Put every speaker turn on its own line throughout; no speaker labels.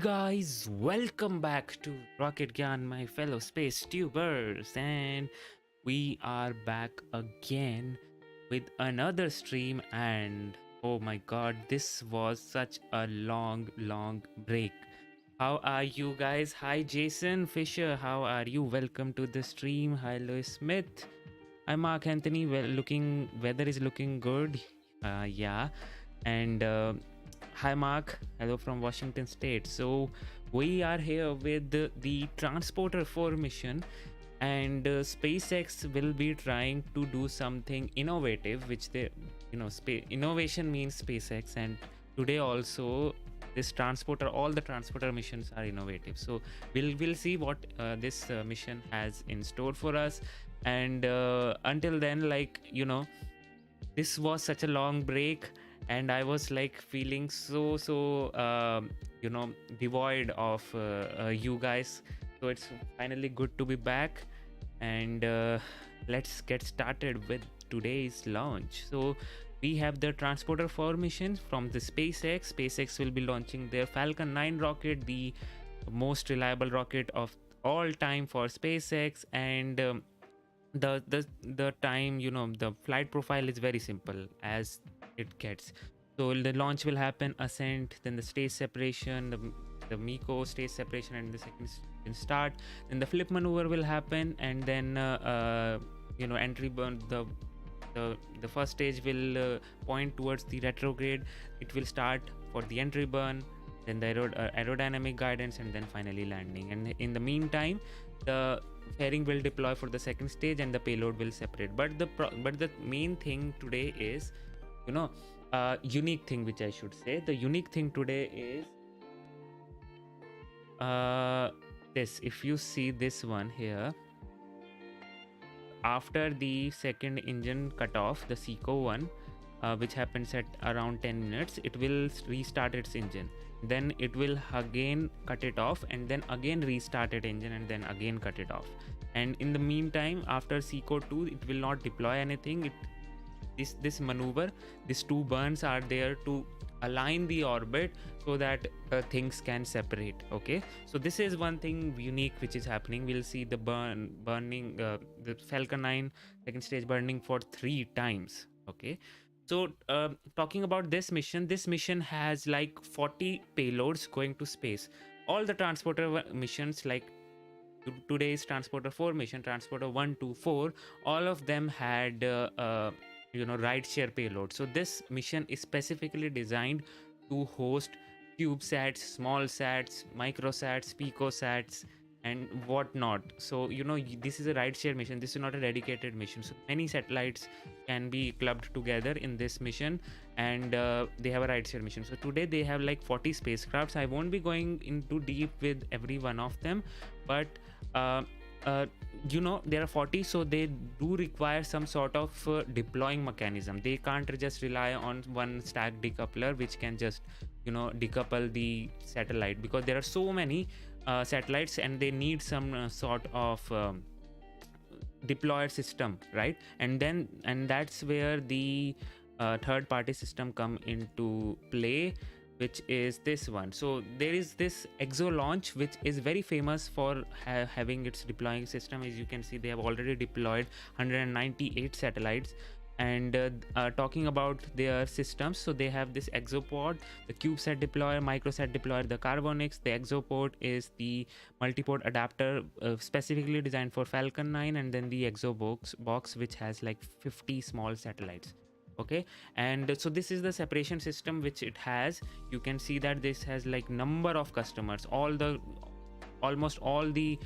guys, welcome back to Rocket Gyan, my fellow space tubers, and we are back again with another stream. And oh my god, this was such a long break. How are you guys? Hi Jason Fisher, how are you? Welcome to the stream. Hi Louis Smith. Hi Mark Anthony. Well, weather is looking good. Yeah, and hi Mark, hello from Washington State. So we are here with the Transporter 4 mission, and SpaceX will be trying to do something innovative, which they, innovation means SpaceX, and today also this transporter, all the transporter missions are innovative. So we'll see what this mission has in store for us, and until then, this was such a long break, and I was like feeling so devoid of you guys. So it's finally good to be back, and let's get started with today's launch. So we have the Transporter 4 missions from the SpaceX. SpaceX will be launching their Falcon 9 rocket, the most reliable rocket of all time for SpaceX, and the time, the flight profile is very simple as it gets. So the launch will happen, ascent, then the stage separation, the MECO stage separation, and the second start. Then the flip maneuver will happen, and then entry burn. The first stage will point towards the retrograde. It will start for the entry burn, then the aerodynamic guidance, and then finally landing. And in the meantime, the fairing will deploy for the second stage, and the payload will separate. But the main thing today is, unique thing, which I should say, the unique thing today is this. If you see this one here, after the second engine cutoff, the SECO one, which happens at around 10 minutes, it will restart its engine. Then it will again cut it off, and then again restart its engine, and then again cut it off. And in the meantime, after SECO 2, it will not deploy anything. This maneuver, these two burns are there to align the orbit so that things can separate. Okay, so this is one thing unique which is happening. We'll see the burning, the Falcon 9 second stage burning for 3 times. Okay, so talking about this mission has like 40 payloads going to space. All the transporter missions, like today's Transporter 4 mission, Transporter 1 to 4, all of them had rideshare payload. So this mission is specifically designed to host CubeSats, smallsats, microsats, picosats, and whatnot. So this is a rideshare mission. This is not a dedicated mission. So many satellites can be clubbed together in this mission, and they have a rideshare mission. So today they have like 40 spacecrafts. I won't be going into deep with every one of them, but there are 40, so they do require some sort of deploying mechanism. They can't just rely on one stack decoupler which can just decouple the satellite, because there are so many satellites, and they need some sort of deployed system, right? And that's where the third party system come into play, which is this one. So there is this EXO launch, which is very famous for having its deploying system. As you can see, they have already deployed 198 satellites. And talking about their systems, so they have this EXOPod, the CubeSat deployer, microsat deployer, the Carbonix. The EXOPod is the multiport adapter specifically designed for Falcon 9, and then the EXO box which has like 50 small satellites. Okay, and so this is the separation system which it has. You can see that this has like number of customers. Almost all the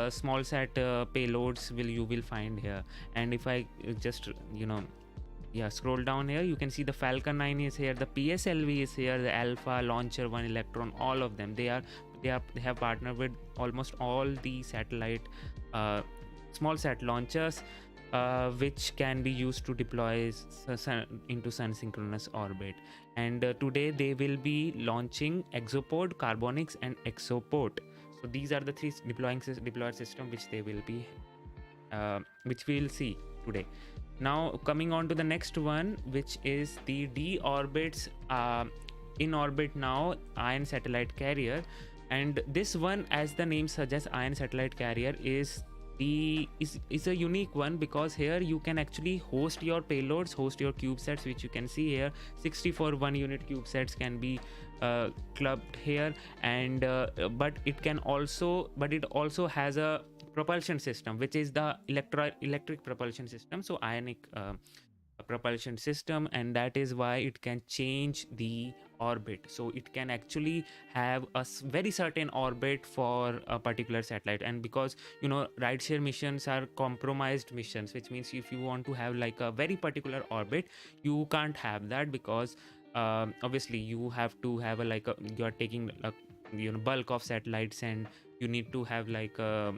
small sat payloads you will find here. And if I just scroll down here, you can see the Falcon 9 is here, the PSLV is here, the Alpha, Launcher 1, Electron, all of them. They have partnered with almost all the satellite small sat launchers, which can be used to deploy into sun-synchronous orbit. And today they will be launching EXOPod, Carbonix, and EXOPort. So these are the 3 deployed system which they will be which we will see today. Now coming on to the next one, which is the D-orbits in orbit now ion satellite carrier. And this one, as the name suggests, ion satellite carrier, is a unique one, because here you can actually host your payloads, host your CubeSats, which you can see here. 64 1 unit CubeSats can be clubbed here, and but it also has a propulsion system, which is the electric propulsion system, so ionic propulsion system, and that is why it can change the orbit. So it can actually have a very certain orbit for a particular satellite. And because rideshare missions are compromised missions, which means if you want to have like a very particular orbit, you can't have that, because obviously you have to have you're taking a bulk of satellites, and you need to have like a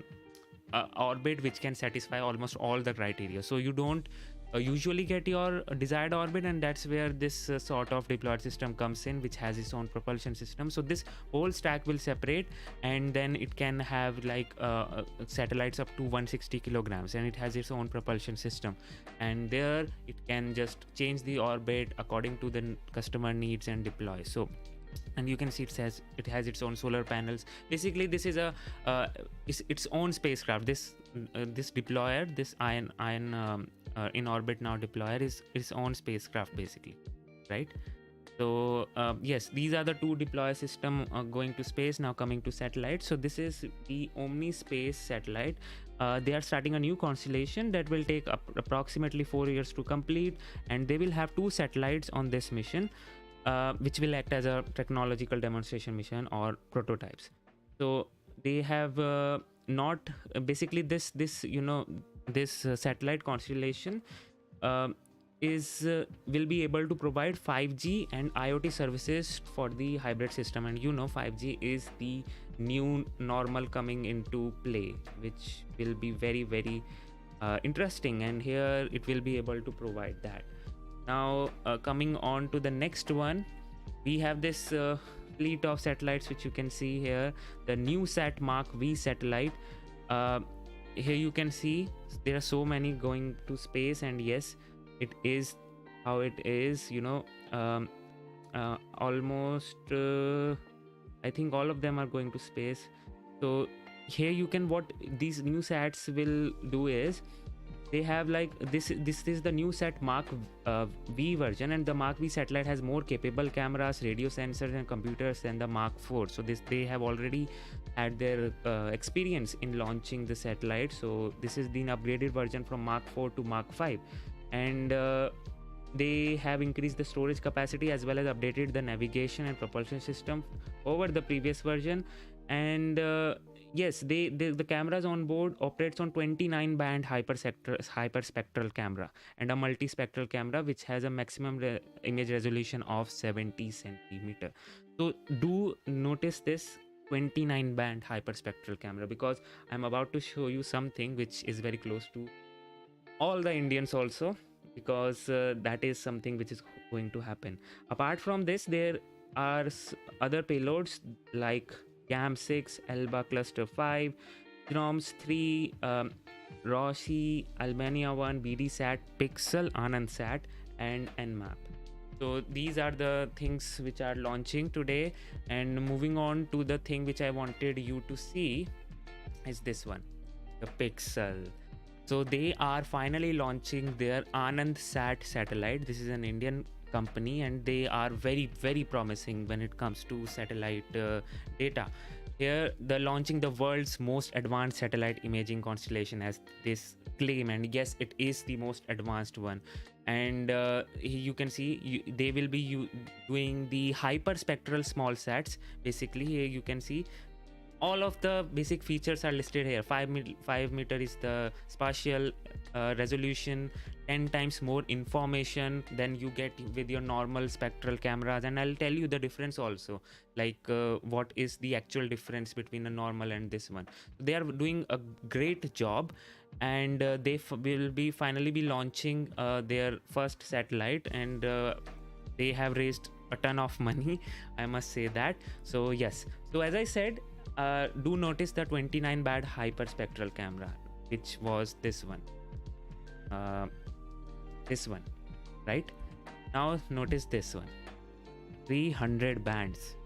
orbit which can satisfy almost all the criteria. So you don't usually get your desired orbit, and that's where this sort of deployed system comes in, which has its own propulsion system. So this whole stack will separate, and then it can have like satellites up to 160 kilograms, and it has its own propulsion system, and there it can just change the orbit according to the customer needs and deploy. So, and you can see it has its own solar panels. Basically this is its own spacecraft. This deployer, this ion in orbit now deployer, is its own spacecraft basically, right? So yes, these are the two deployer system going to space. Now coming to satellites, so this is the Omnispace satellite. They are starting a new constellation that will take approximately 4 years to complete, and they will have 2 satellites on this mission, which will act as a technological demonstration mission or prototypes. So they have not basically this satellite constellation will be able to provide 5G and IoT services for the hybrid system. And 5G is the new normal coming into play, which will be very, very interesting, and here it will be able to provide that. Now coming on to the next one, we have this fleet of satellites, which you can see here, the NewSat Mark V satellite. Here you can see there are so many going to space, and yes, it is how it is, almost I think all of them are going to space. So here what these new sats will do is, they have like this is the NewSat Mark V version, and the Mark V satellite has more capable cameras, radio sensors and computers than the Mark 4. So they have already had their experience in launching the satellite. So this is the upgraded version from Mark 4 to Mark 5, and they have increased the storage capacity as well as updated the navigation and propulsion system over the previous version. And yes, the cameras on board operates on 29 band hyperspectral camera and a multispectral camera, which has a maximum image resolution of 70 centimeter. So do notice this 29 band hyperspectral camera, because I'm about to show you something which is very close to all the Indians also, because that is something which is going to happen. Apart from this, there are other payloads like GAM6, ELBA Cluster 5, GNOMS 3, Roshi, Albania 1, BDSat, Pixel, AnandSat, and Nmap. So these are the things which are launching today. And moving on to the thing which I wanted you to see is this one, the Pixel. So they are finally launching their AnandSat satellite. This is an Indian company, and they are very, very promising when it comes to satellite data. Here they're launching the world's most advanced satellite imaging constellation, as this claim, and yes, it is the most advanced one. And you can see they will be doing the hyperspectral small sats. Basically here you can see all of the basic features are listed here. 5 meter is the spatial resolution, 10 times more information than you get with your normal spectral cameras. And I'll tell you the difference also, like what is the actual difference between a normal and this one. They are doing a great job, and they will be finally be launching their first satellite, and they have raised a ton of money, I must say that. So yes, so as I said, do notice the 29 band hyperspectral camera, which was this one, right? Now notice this one, 300 bands.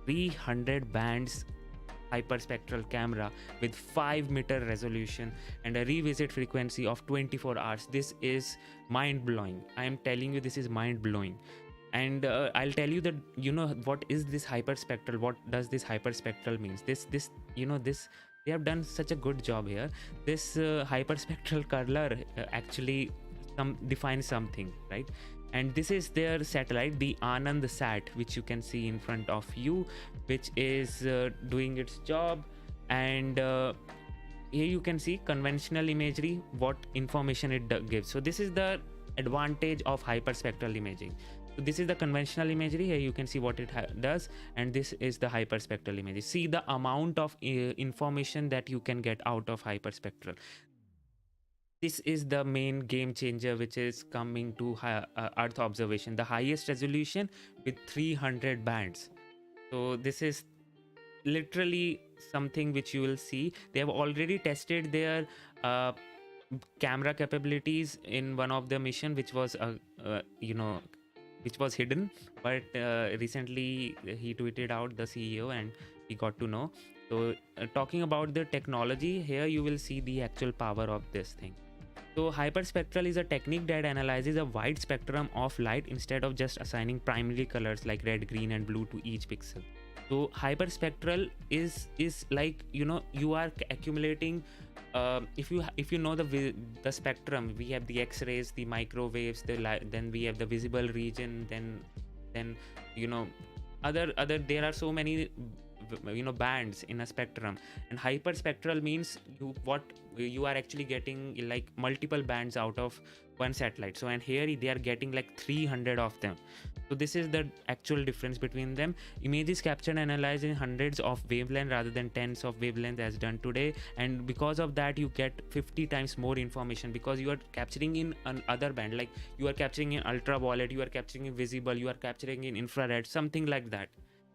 300 bands hyperspectral camera with 5-meter resolution and a revisit frequency of 24 hours. This is mind-blowing. I am telling you, this is mind-blowing. And I'll tell you that, what is this hyperspectral, what does this hyperspectral means. This they have done such a good job here. This hyperspectral color actually defines something, right? And this is their satellite, the Anand Sat, which you can see in front of you, which is doing its job. And here you can see conventional imagery, what information it gives. So this is the advantage of hyperspectral imaging. So this is the conventional imagery. Here you can see what it does, and this is the hyperspectral imagery. See the amount of information that you can get out of hyperspectral. This is the main game changer which is coming to Earth observation. The highest resolution with 300 bands. So this is literally something which you will see. They have already tested their camera capabilities in one of the mission, which was which was hidden, but recently he tweeted out, the CEO, and we got to know. So talking about the technology, here you will see the actual power of this thing. So hyperspectral is a technique that analyzes a wide spectrum of light instead of just assigning primary colors like red, green and blue to each pixel. So hyperspectral is like, you are accumulating if you know the spectrum, we have the X-rays, the microwaves, then we have the visible region, then other there are so many bands in a spectrum. And hyperspectral means you are actually getting like multiple bands out of one satellite. So and here they are getting like 300 of them. So this is the actual difference between them. Images captured and analyzed in hundreds of wavelength rather than tens of wavelength as done today, and because of that you get 50 times more information, because you are capturing in another band, like you are capturing in ultraviolet, you are capturing in visible, you are capturing in infrared, something like that.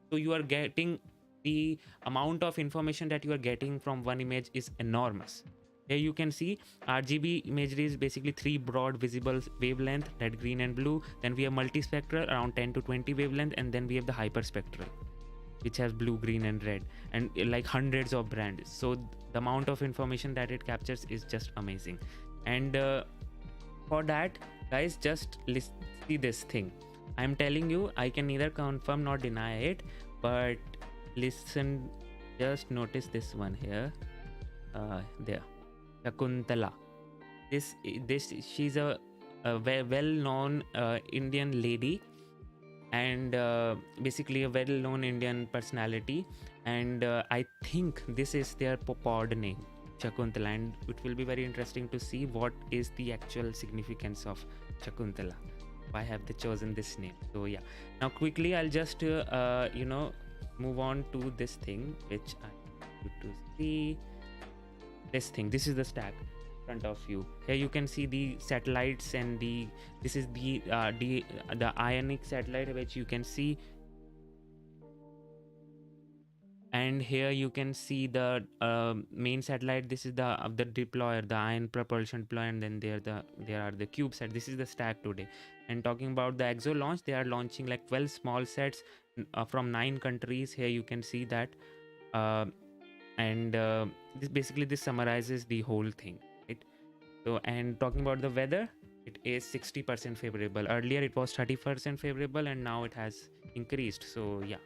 So you are getting, the amount of information that you are getting from one image is enormous. Here you can see RGB imagery is basically 3 broad visible wavelength, red, green and blue. Then we have multispectral around 10 to 20 wavelength, and then we have the hyperspectral, which has blue, green and red, and like hundreds of bands. So the amount of information that it captures is just amazing. And for that, guys, just see this thing. I'm telling you, I can neither confirm nor deny it, but listen, just notice this one here. There, Shakuntala. This she's a well-known Indian lady, and basically a well-known Indian personality, and I think this is their pod name, Shakuntala, and it will be very interesting to see what is the actual significance of Shakuntala. Why have they chosen this name? So yeah, now quickly I'll just move on to this thing, which I want you to see. This thing, this is the stack in front of you. Here you can see the satellites, and this is the ionic satellite, which you can see. And here you can see the main satellite. This is the deployer, the ion propulsion deployer, and then there are the CubeSats. This is the stack today. And talking about the EXO launch, they are launching like 12 small sets from 9 countries. Here you can see that. And this summarizes the whole thing, right? So, and talking about the weather, it is 60% favorable. Earlier it was 30% favorable, and now it has increased. So yeah,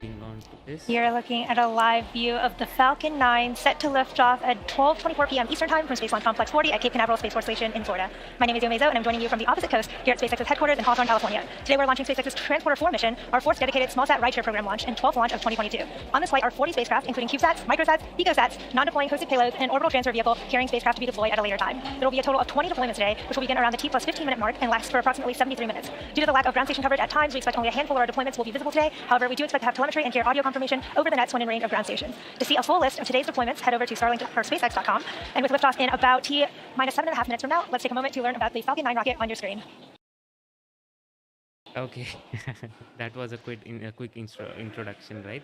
on to this.
You're looking at a live view of the Falcon 9 set to lift off at 12:24 p.m. Eastern Time from Space Launch Complex 40 at Cape Canaveral Space Force Station in Florida. My name is Yomezo, and I'm joining you from the opposite coast here at SpaceX's headquarters in Hawthorne, California. Today we're launching SpaceX's Transporter 4 mission, our 4th dedicated smallsat rideshare program launch and 12th launch of 2022. On this flight are 40 spacecraft, including CubeSats, microsats, picosats, non-deploying hosted payloads, and an orbital transfer vehicle carrying spacecraft to be deployed at a later time. There will be a total of 20 deployments today, which will begin around the T plus 15-minute mark and last for approximately 73 minutes. Due to the lack of ground station coverage at times, we expect only a handful of our deployments will be visible today. However, we do expect to have telemetry and carrier audio confirmation over the nets when in range of ground stations. To see a full list of today's deployments, head over to Starlink or SpaceX.com. And with liftoff in about T minus 7.5 minutes from now, let's take a moment to learn about the Falcon 9 rocket on your screen.
Okay, that was a quick introduction, right?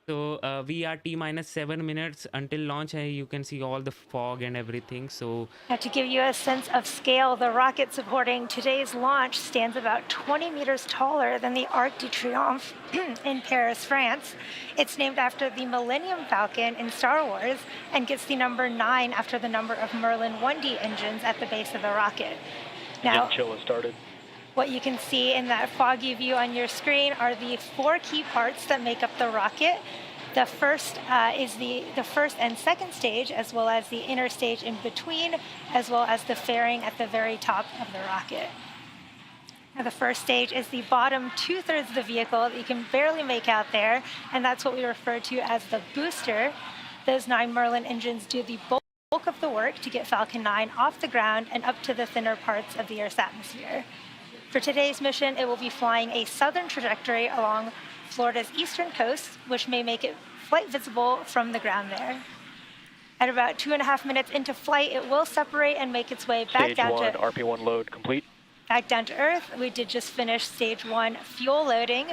So we are T minus 7 minutes until launch, and you can see all the fog and everything. So
Now, to give you a sense of scale, the rocket supporting today's launch stands about 20 meters taller than the Arc de Triomphe in Paris, France. It's named after the Millennium Falcon in Star Wars and gets the number 9 after the number of Merlin 1D engines at the base of the rocket. Now,
Engine chill has started.
What you can see in that foggy view on your screen are the 4 key parts that make up the rocket. The first is the first and second stage, as well as the inner stage in between, as well as the fairing at the very top of the rocket. Now, the first stage is the bottom 2/3 of the vehicle that you can barely make out there, and that's what we refer to as the booster. Those 9 Merlin engines do the bulk of the work to get Falcon 9 off the ground and up to the thinner parts of the Earth's atmosphere. For today's mission, it will be flying a southern trajectory along Florida's eastern coast, which may make it flight visible from the ground there. At about 2.5 minutes into flight, it will separate and make its way back
Stage 1, RP1 load complete.
Back down to Earth. We did just finish stage 1 fuel loading.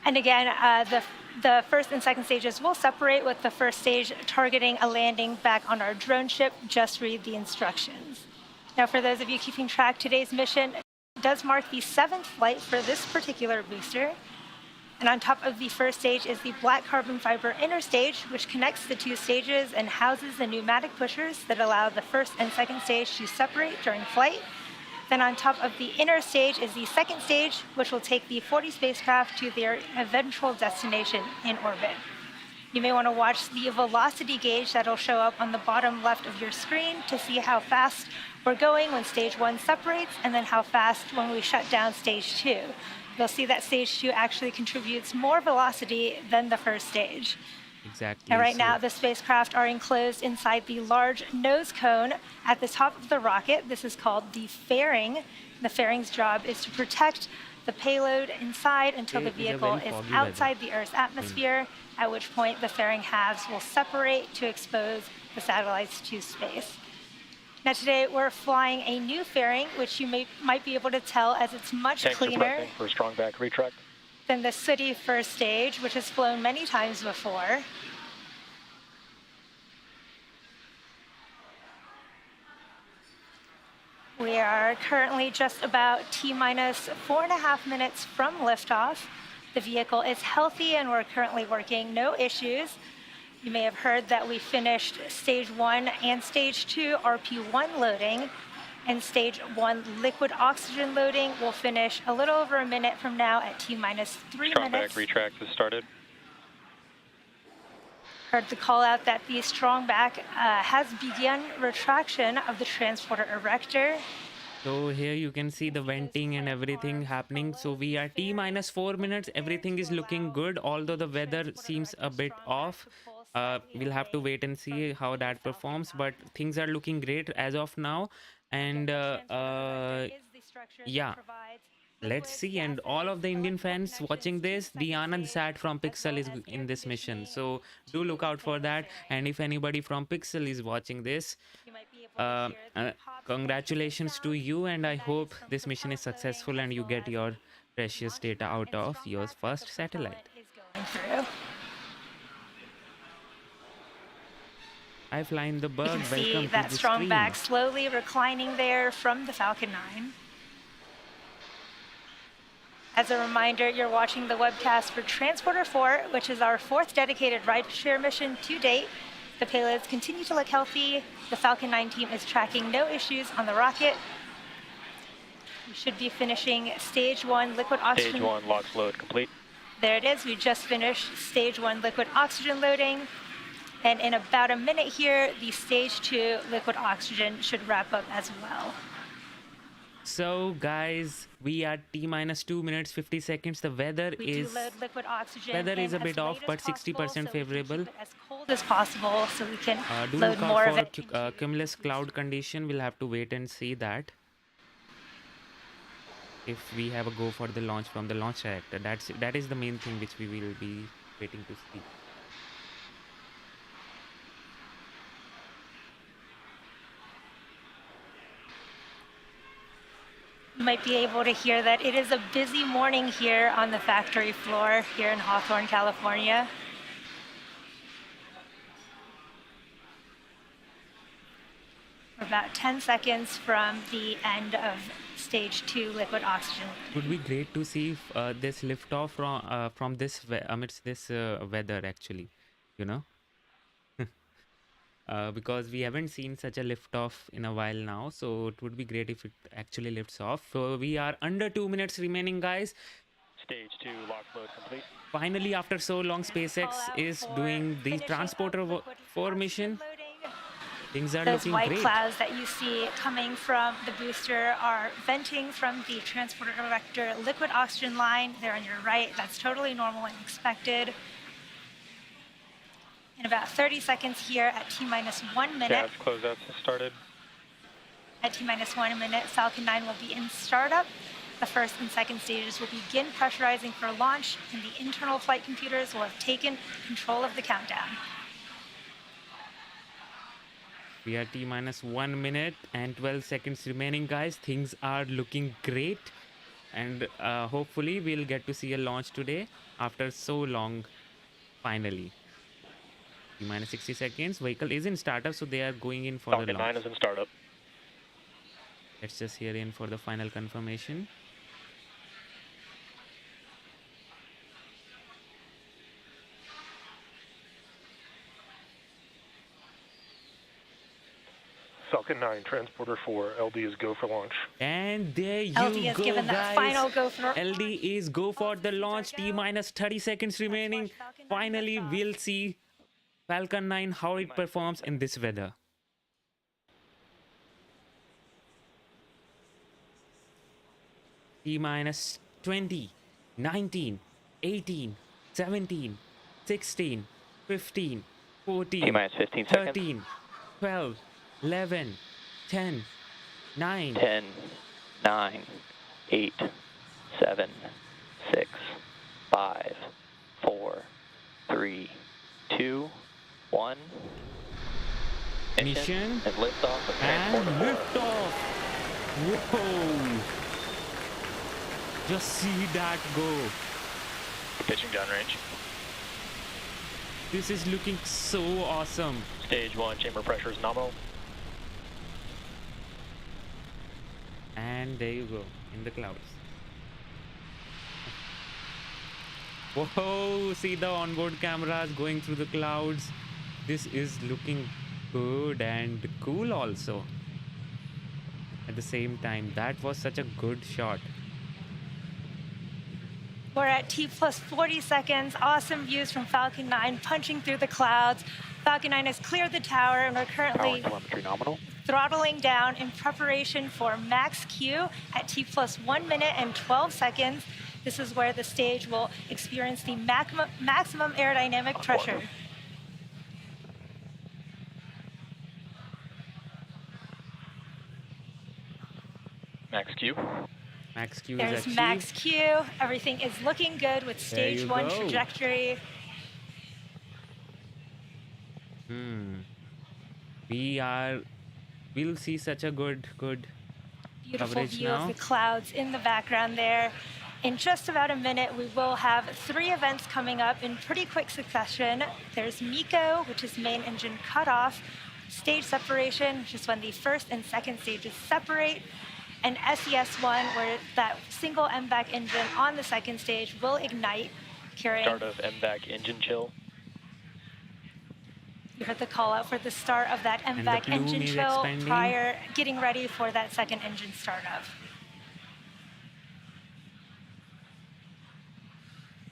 And again, the first and second stages will separate, with the first stage targeting a landing back on our drone ship. Just read the instructions. Now, for those of you keeping track, today's mission does mark the 7th flight for this particular booster. And on top of the first stage is the black carbon fiber inner stage, which connects the 2 stages and houses the pneumatic pushers that allow the first and second stage to separate during flight. Then on top of the inner stage is the second stage, which will take the 40 spacecraft to their eventual destination in orbit. You may want to watch the velocity gauge that'll show up on the bottom left of your screen to see how fast we're going when stage 1 separates, and then how fast when we shut down stage 2. You'll see that stage 2 actually contributes more velocity than the first stage.
exactly.
Now, right now, the spacecraft are enclosed inside the large nose cone at the top of the rocket. This is called the fairing. The fairing's job is to protect the payload inside until the vehicle is outside the Earth's atmosphere, at which point the fairing halves will separate to expose the satellites to space. Now, today we're flying a new fairing, which you might be able to tell as it's much cleaner
for a strong back retract
than the sooty first stage, which has flown many times before. We are currently just about T-minus 4.5 minutes from liftoff. The vehicle is healthy and we're currently working, no issues. You may have heard that we finished stage 1 and stage 2 RP1 loading, and stage 1 liquid oxygen loading will finish a little over a minute from now at T-minus 3
Strong
minutes.
back retract has started.
Heard the call out that the strong back has begun retraction of the transporter erector.
So here you can see the venting and everything happening. So we are T minus 4 minutes. Everything is looking good, although the weather seems a bit off. We'll have to wait and see how that performs, but things are looking great as of now. And yeah, let's see. And all of the Indian fans watching this, the Anand Sat from Pixel is in this mission, so do look out for that. And if anybody from Pixel is watching this, congratulations to you, and I hope this mission is successful and you get your precious data out of your first satellite. Hi, Flying the Bug.
You can see
Welcome
that
to the
strong
stream.
back slowly reclining there from the Falcon 9. As a reminder, you're watching the webcast for Transporter 4, which is our 4th dedicated rideshare mission to date. The payloads continue to look healthy. The Falcon 9 team is tracking no issues on the rocket. We should be finishing stage 1 liquid oxygen.
Stage 1 LOX load complete.
There it is. We just finished stage 1 liquid oxygen loading. And in about a minute here, the stage 2 liquid oxygen should wrap up as well.
So guys, we are T minus 2 minutes 50 seconds. The weather is a bit off, but 60% favorable.
As cold as possible, so we can
Do
load
look
more
out
of
for
it.
cumulus cloud condition. We'll have to wait and see that. If we have a go for the launch from the launch reactor, that is the main thing which we will be waiting to see.
You might be able to hear that it is a busy morning here on the factory floor here in Hawthorne, California. about 10 seconds from the end of stage 2 liquid oxygen.
It would be great to see this liftoff from this amidst this weather actually, you know. Because we haven't seen such a liftoff in a while now, so it would be great if it actually lifts off. So we are under 2 minutes remaining, guys.
Stage 2 lock load complete.
Finally, after so long, SpaceX is doing the transporter 4 mission. Things are
Those
looking
white
great.
clouds that you see coming from the booster are venting from the transporter director liquid oxygen line. They're on your right. That's totally normal and expected. In about 30 seconds here at T-minus 1 minute.
Gas closeouts have started.
At T-minus 1 minute, Falcon 9 will be in startup. The first and second stages will begin pressurizing for launch, and the internal flight computers will have taken control of the countdown.
We are T-minus 1 minute and 12 seconds remaining, guys. Things are looking great, and hopefully we'll get to see a launch today after so long, finally. T-minus 60 seconds. Vehicle is in startup, so they are going in for
Falcon
the launch.
9 is in startup.
Let's just hear in for the final confirmation.
Falcon 9, Transporter 4, LD is go for launch.
And there you
LD has
go,
given
guys.
that final go for
LD is go for the launch. T-minus 30 seconds remaining. Finally, we'll see Falcon 9 how it performs in this weather. T-minus 20, 19, 18, 17, 16, 15, 14,
T-minus 15 seconds.
13, 12, 11, 10, 9,
10, 9, 8, 7, 6, 5, 4, 3, 2, 1.
Mission
and liftoff of
and
Transporter 4.
liftoff. Whoa! Just see that go.
Pitching downrange.
This is looking so awesome.
Stage 1, chamber pressure is nominal.
And there you go, in the clouds. Whoa, see the onboard cameras going through the clouds. This is looking good and cool also. At the same time, that was such a good shot.
We're at T-plus 40 seconds. Awesome views from Falcon 9 punching through the clouds. Falcon 9 has cleared the tower, and we're
Power
currently
telemetry nominal.
throttling down in preparation for max Q at T-plus 1 minute and 12 seconds. This is where the stage will experience the maximum aerodynamic pressure.
Max Q.
Max Q
There's
is achieved.
max Q. Everything is looking good with stage
you
1
go.
trajectory.
We'll see such a good
Beautiful
coverage
view
now.
of the clouds in the background there. In just about a minute, we will have 3 events coming up in pretty quick succession. There's MECO, which is main engine cutoff, stage separation, which is when the first and second stages separate, and SES-1, where that single MVAC engine on the second stage will ignite, carrying...
Start of MVAC engine chill.
You heard the call out for the start of that
the
MVAC
plume
engine
is
chill
expanding.
prior, getting ready for that second engine startup.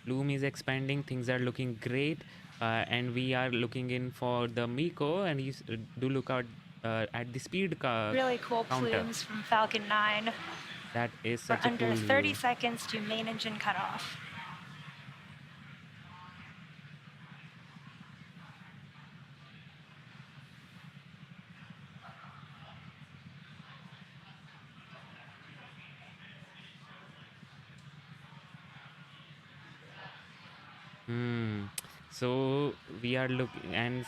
Bloom is expanding. Things are looking great. And we are looking in for the MECO, and you do look out at the speed
Really cool
counter.
plumes from Falcon 9.
That is
For
such a
under
cool
30
view.
seconds to main engine cutoff.
So we are looking, and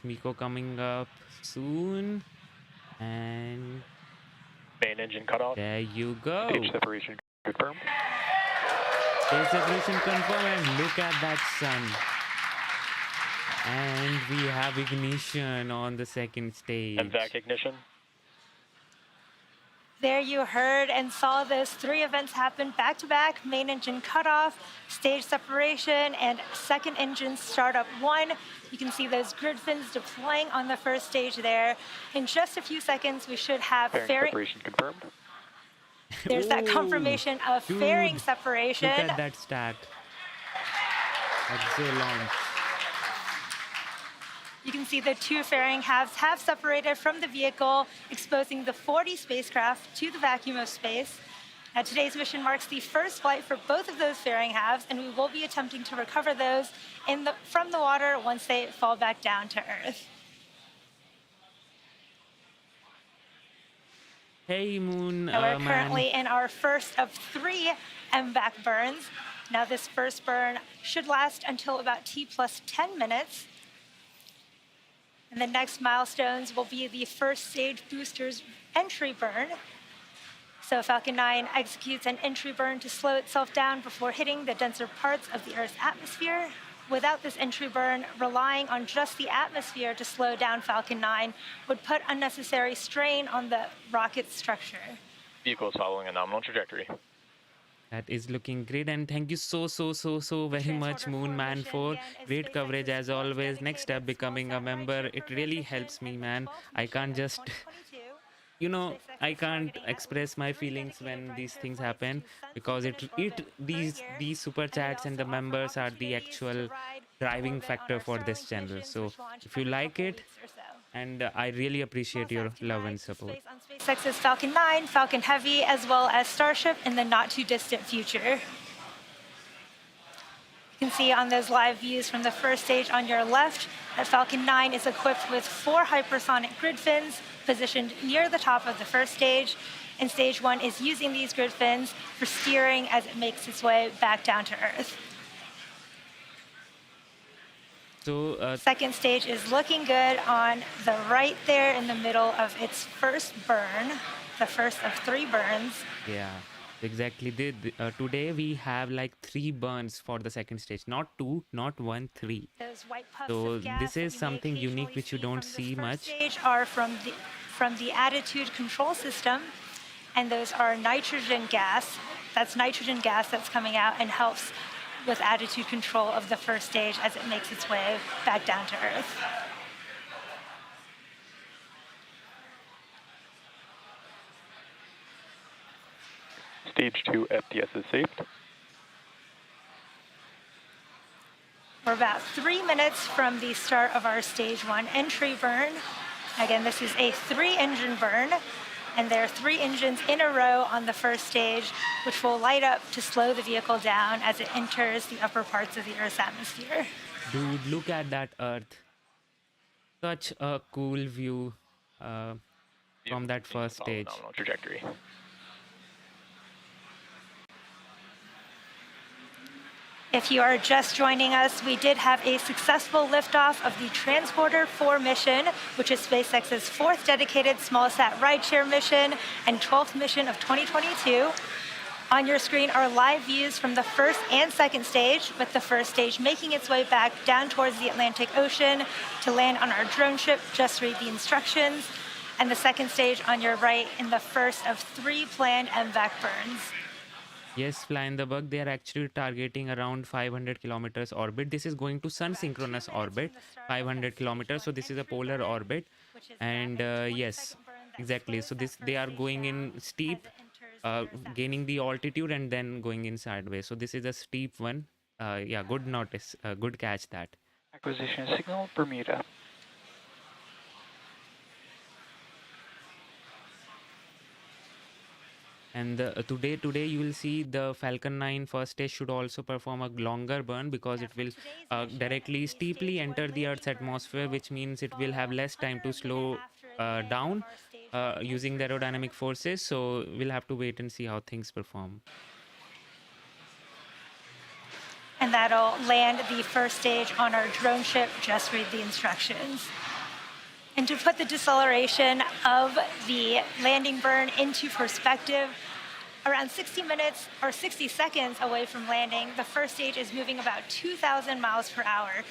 MECO coming up soon, and
Main engine cutoff.
there you go.
Stage separation confirmed.
Stage separation confirmed, and look at that sun. And we have ignition on the second stage.
MVAC ignition.
There you heard and saw those three events happen back to back: main engine cutoff, stage separation, and second engine startup 1. You can see those grid fins deploying on the first stage there. In just a few seconds, we should have
Fairing
fairing.
separation confirmed.
There's that
Oh,
confirmation of fairing
dude,
separation.
look at that stat. Exo launch.
You can see the two fairing halves have separated from the vehicle, exposing the 40 spacecraft to the vacuum of space. Now, today's mission marks the first flight for both of those fairing halves, and we will be attempting to recover those from the water once they fall back down to Earth.
Hey, Moon
Now we're
man.
currently in our first of 3 MVAC burns. Now, this first burn should last until about T plus 10 minutes. And the next milestones will be the first stage booster's entry burn. So Falcon 9 executes an entry burn to slow itself down before hitting the denser parts of the Earth's atmosphere. Without this entry burn, relying on just the atmosphere to slow down Falcon 9 would put unnecessary strain on the rocket's structure.
Vehicle is following a nominal trajectory.
That is looking great, and thank you so very much, Moon Man, for great coverage as always. Next step, becoming a member. It really helps me, man. I can't just, I can't express my feelings when these things happen, because these super chats and the members are the actual driving factor for this channel. So if you like it, and I really appreciate your love and support.
On SpaceX's Falcon 9, Falcon Heavy, as well as Starship in the not-too-distant future. You can see on those live views from the first stage on your left that Falcon 9 is equipped with 4 hypersonic grid fins positioned near the top of the first stage, and Stage 1 is using these grid fins for steering as it makes its way back down to Earth.
So
second stage is looking good on the right there in the middle of its first burn, the first of 3 burns.
yeah, exactly. Today we have like 3 burns for the second stage, not 2, not 1, 3.
Those white puffs
So
of gas
this
that
is
you may
something unique
occasionally
which you
see
don't
from
see
this first
much.
stage are from the attitude control system, and those are nitrogen gas. That's nitrogen gas that's coming out and helps with attitude control of the first stage as it makes its way back down to Earth.
Stage 2 FTS is saved.
We're about 3 minutes from the start of our Stage 1 entry burn. Again, this is a 3-engine burn, and there are 3 engines in a row on the first stage, which will light up to slow the vehicle down as it enters the upper parts of the Earth's atmosphere.
Dude, look at that Earth. Such a cool view from that first stage.
Nominal trajectory.
If you are just joining us, we did have a successful liftoff of the Transporter 4 mission, which is SpaceX's 4th dedicated smallsat rideshare mission and 12th mission of 2022. On your screen are live views from the first and second stage, with the first stage making its way back down towards the Atlantic Ocean to land on our drone ship, Just Read the Instructions, and the second stage on your right in the first of 3 planned MVAC burns.
Yes, Flying the Bug, they are actually targeting around 500 kilometers orbit. This is going to sun-synchronous orbit, 500 kilometers. So this is a polar orbit. And yes, exactly. So they are going in steep, gaining the altitude and then going in sideways. So this is a steep one. Yeah, good notice. Good catch that.
Acquisition signal, Bermuda.
And today you will see the Falcon 9 first stage should also perform a longer burn, because it will directly steeply enter the Earth's atmosphere, which means it will have less time to slow down using the aerodynamic forces. So we'll have to wait and see how things perform.
And that'll land the first stage on our drone ship, Just Read the Instructions. And to put the deceleration of the landing burn into perspective, around 60 minutes or 60 seconds away from landing, the first stage is moving about 2,000 miles per hour.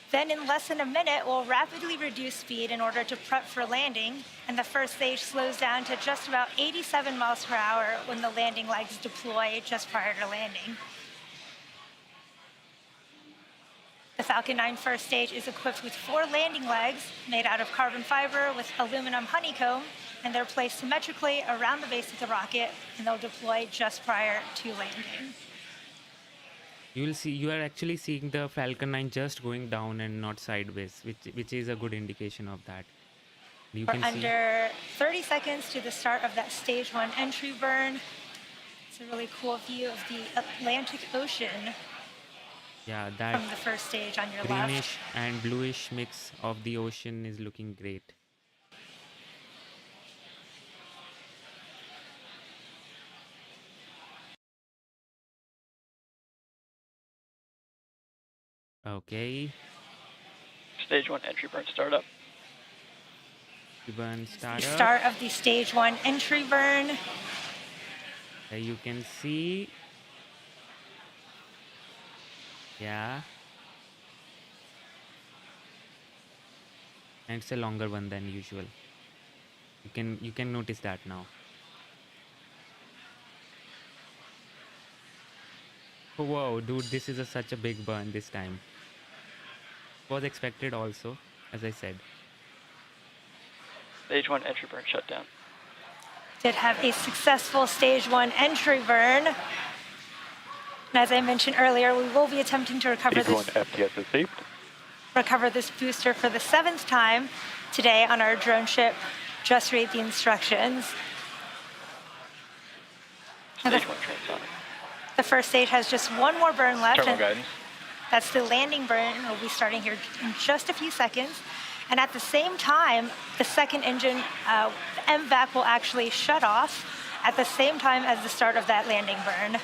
Then in less than a minute, we'll rapidly reduce speed in order to prep for landing, and the first stage slows down to just about 87 miles per hour when the landing legs deploy just prior to landing. The Falcon 9 first stage is equipped with 4 landing legs made out of carbon fiber with aluminum honeycomb, and they're placed symmetrically around the base of the rocket, and they'll deploy just prior to landing.
You are actually seeing the Falcon 9 just going down and not sideways, which is a good indication of that. You
We're
can see
under 30 seconds to the start of that stage 1 entry burn. It's a really cool view of the Atlantic Ocean
yeah, that
from the first stage on your
greenish
left.
and bluish mix of the ocean is looking great. Okay,
Stage 1 entry burn startup.
burn
The
startup.
start of the stage 1 entry burn.
There you can see. Yeah. And it's a longer one than usual. You can notice that now. Oh, whoa, dude, this is such a big burn this time. Was expected also, as I said.
Stage 1 entry burn shut down.
Did have a successful stage 1 entry burn. And as I mentioned earlier, we will be attempting to recover
Stage 1
this,
FTS is saved.
booster for the 7th time today on our drone ship. Just read the instructions. Now
Stage 1 transonic.
the first stage has just one more burn left.
Terminal
and
guidance.
That's the landing burn. We'll be starting here in just a few seconds. And at the same time, the second engine, the MVAC, will actually shut off at the same time as the start of that landing burn.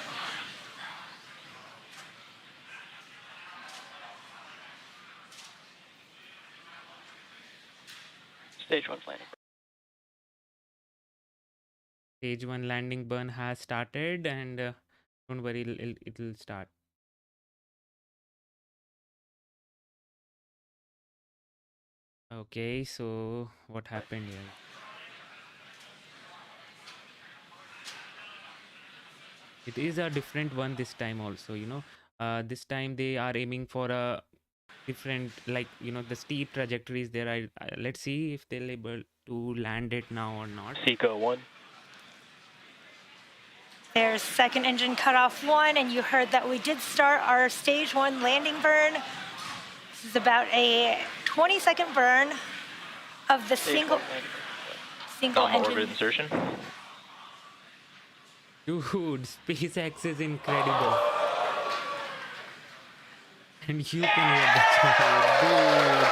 Stage 1 landing burn.
Stage 1 landing burn has started, and don't worry, it'll start. Okay, so what happened here? It is a different one this time also, you know. This time they are aiming for a different, like, you know, the steep trajectories there. Let's see if they'll able to land it now or not.
Seco 1.
There's second engine cutoff 1, and you heard that we did start our stage 1 landing burn. This is about a 20-second burn of the
Stage
single
1 landing burn.
single
Nominal
engine.
orbit insertion.
Dude, SpaceX is incredible. And you can hear the chatter, dude.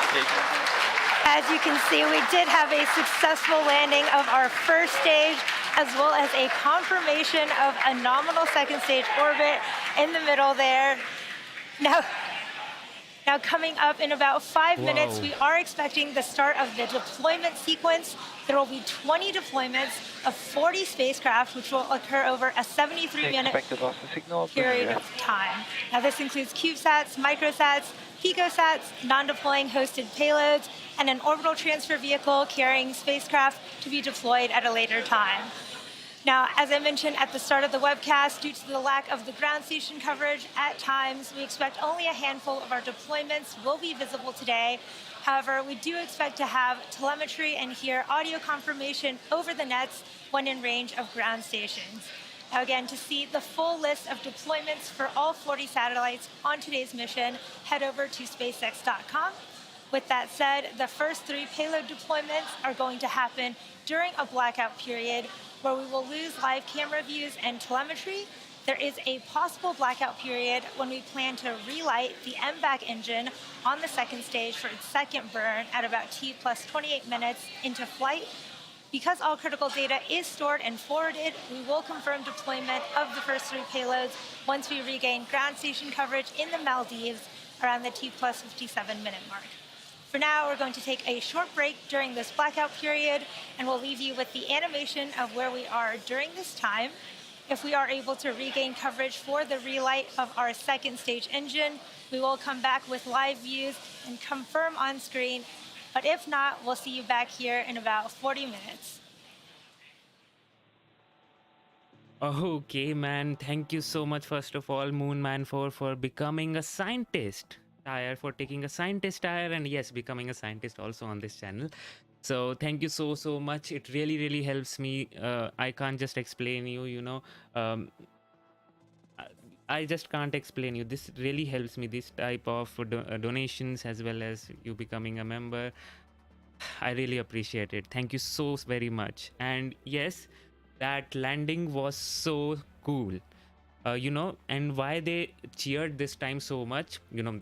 Stage 1.
As you can see, we did have a successful landing of our first stage, as well as a confirmation of a nominal second stage orbit in the middle there. Now coming up in about 5 minutes,
Whoa.
we are expecting the start of the deployment sequence. There will be 20 deployments of 40 spacecraft, which will occur over a 73-minute
Expected loss of signal.
period of time. Now this includes CubeSats, microsats, picosats, non-deploying hosted payloads, and an orbital transfer vehicle carrying spacecraft to be deployed at a later time. Now, as I mentioned at the start of the webcast, due to the lack of the ground station coverage, at times we expect only a handful of our deployments will be visible today. However, we do expect to have telemetry and hear audio confirmation over the nets when in range of ground stations. Now again, to see the full list of deployments for all 40 satellites on today's mission, head over to SpaceX.com. With that said, the first 3 payload deployments are going to happen during a blackout period where we will lose live camera views and telemetry. There is a possible blackout period when we plan to relight the MVAC engine on the second stage for its second burn at about T plus 28 minutes into flight. Because all critical data is stored and forwarded, we will confirm deployment of the first 3 payloads once we regain ground station coverage in the Maldives around the T plus 57-minute mark. For now, we're going to take a short break during this blackout period, and we'll leave you with the animation of where we are during this time. If we are able to regain coverage for the relight of our second stage engine, we will come back with live views and confirm on screen. But if not, we'll see you back here in about 40 minutes.
Okay, man. Thank you so much, first of all, Moon Man 4, for becoming a scientist. Tire for taking a scientist tire, and yes, becoming a scientist also on this channel. So thank you so much. It really helps me. I can't just explain you. Um, I I just can't explain you. This really helps me. This type of donations, as well as you becoming a member. I really appreciate it. Thank you so very much. And yes, that landing was so cool. And why they cheered this time so much,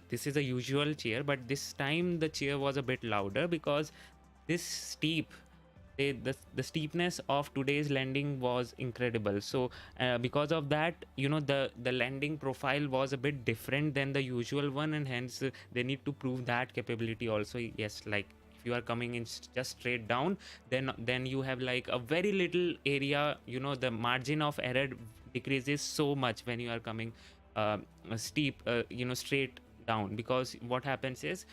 this is a usual cheer, but this time the cheer was a bit louder because this steep the steepness of today's landing was incredible. So because of that, the landing profile was a bit different than the usual one, and hence they need to prove that capability also. Yes, like if you are coming in just straight down, then you have like a very little area, the margin of error decreases so much when you are coming steep, straight down, because what happens is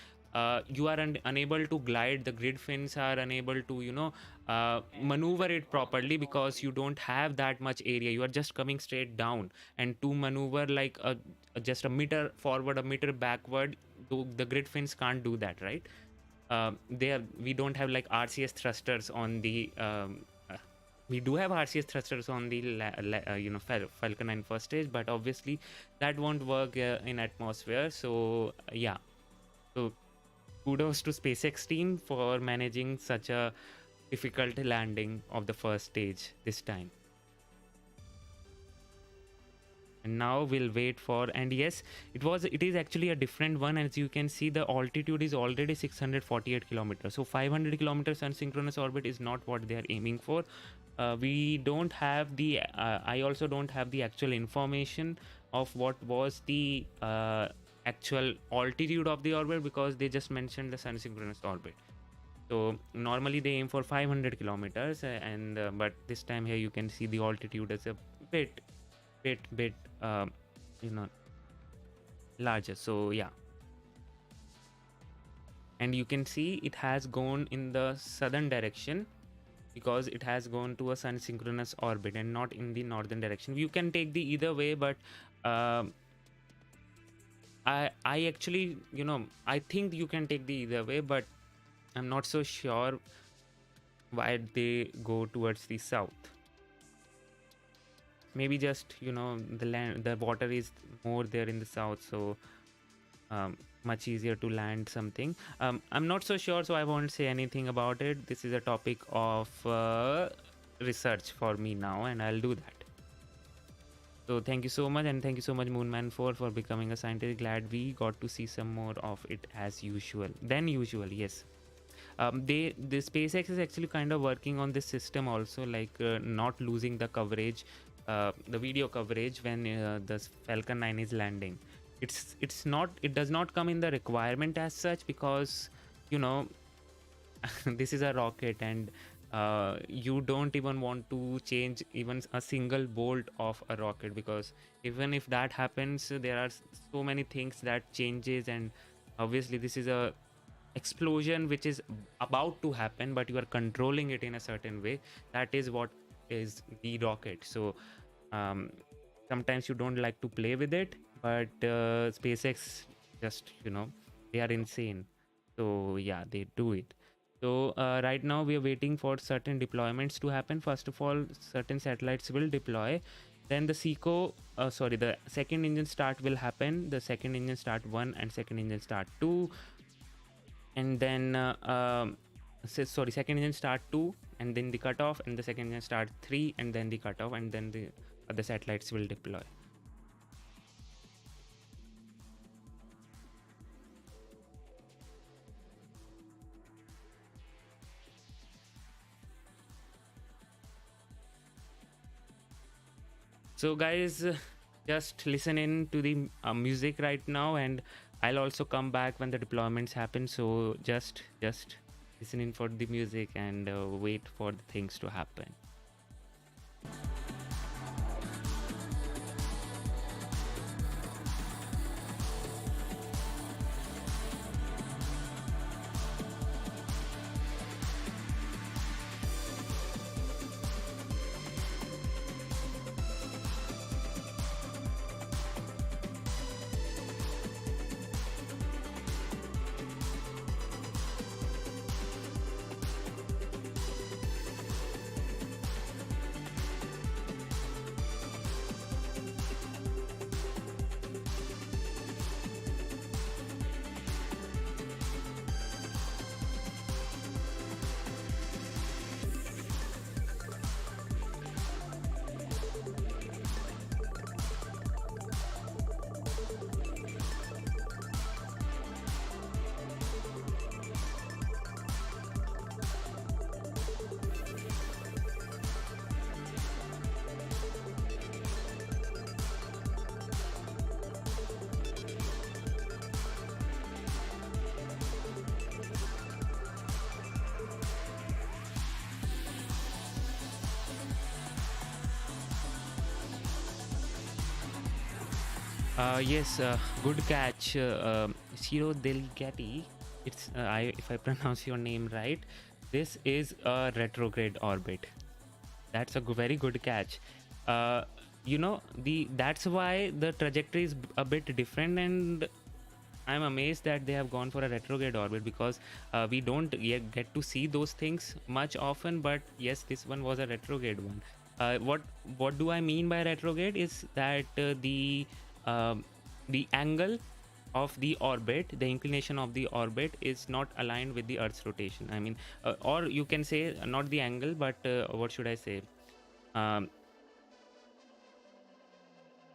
you are unable to glide. The grid fins are unable to maneuver it properly because you don't have that much area. You are just coming straight down, and to maneuver like just a meter forward, a meter backward, the grid fins can't do that, right? We don't have like RCS thrusters on the we do have RCS thrusters on the Falcon 9 first stage, but obviously that won't work in atmosphere. So yeah, so kudos to SpaceX team for managing such a difficult landing of the first stage this time. And now we'll wait for, and yes, it is actually a different one. As you can see, the altitude is already 648 kilometers. So 500 kilometers sun-synchronous orbit is not what they are aiming for. We don't have the I also don't have the actual information of what was the actual altitude of the orbit, because they just mentioned the sun-synchronous orbit. So normally they aim for 500 kilometers, and but this time here you can see the altitude is a bit larger. So yeah, and you can see it has gone in the southern direction because it has gone to a sun-synchronous orbit and not in the northern direction. You can take the either way, but I actually, I think you can take the either way, but I'm not so sure why they go towards the south. Maybe just the water is more there in the south, so much easier to land something. I'm not so sure, so I won't say anything about it. This is a topic of research for me now, and I'll do that. So thank you so much, and thank you so much Moonman 4 for becoming a scientist. Glad we got to see some more of it as usual. Yes. The SpaceX is actually kind of working on this system also, like not losing the coverage, the video coverage when the Falcon 9 is landing. It does not come in the requirement as such, because this is a rocket, and you don't even want to change even a single bolt of a rocket, because even if that happens, there are so many things that changes, and obviously this is a explosion which is about to happen, but you are controlling it in a certain way. That is what is the rocket. So sometimes you don't like to play with it, but SpaceX just they are insane. So yeah, they do it. So right now we are waiting for certain deployments to happen. First of all, certain satellites will deploy, then the the second engine start will happen. The second engine start 1 and second engine start 2, and then second engine start 2 and then the cutoff, and the second engine start 3 and then the cutoff, and then the other satellites will deploy. So guys, just listen in to the music right now, and I'll also come back when the deployments happen. So just listen in for the music and wait for the things to happen. Yes, good catch, Shiro Delgatti. It's if I pronounce your name right, this is a retrograde orbit. That's a very good catch. Uh, that's why the trajectory is a bit different, and I'm amazed that they have gone for a retrograde orbit because we don't yet get to see those things much often. But yes, this one was a retrograde one. What do I mean by retrograde is that um, the angle of the orbit, the inclination of the orbit is not aligned with the Earth's rotation. I mean, or you can say not the angle, but what should I say? Um,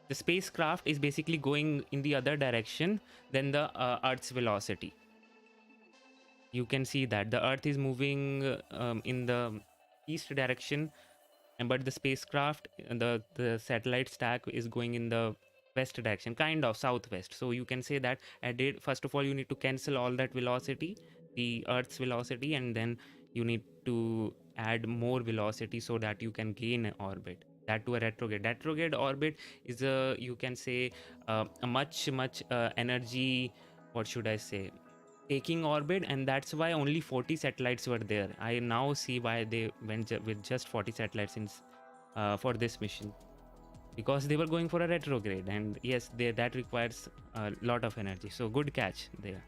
the spacecraft is basically going in the other direction than the Earth's velocity. You can see that the Earth is moving in the east direction, and but the spacecraft, the satellite stack is going in the west direction, kind of southwest. So you can say that first of all you need to cancel all that velocity, the Earth's velocity, and then you need to add more velocity so that you can gain an orbit, that to a retrograde orbit is a, you can say, a much energy, what should I say, taking orbit, and that's why only 40 satellites were there. I now see why they went with just 40 satellites for this mission, because they were going for a retrograde, and yes, that requires a lot of energy. So good catch there.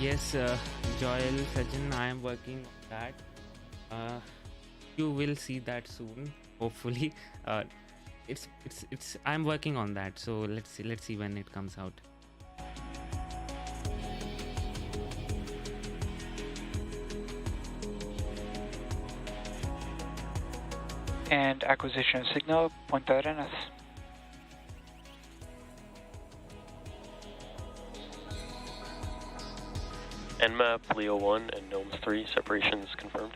Yes, Joel Sajan, I am working on that. You will see that soon, hopefully. It's I'm working on that, so let's see when it comes out.
And acquisition signal, Punta Arenas.
Nmap, Leo 1, and Gnomes 3, separations confirmed.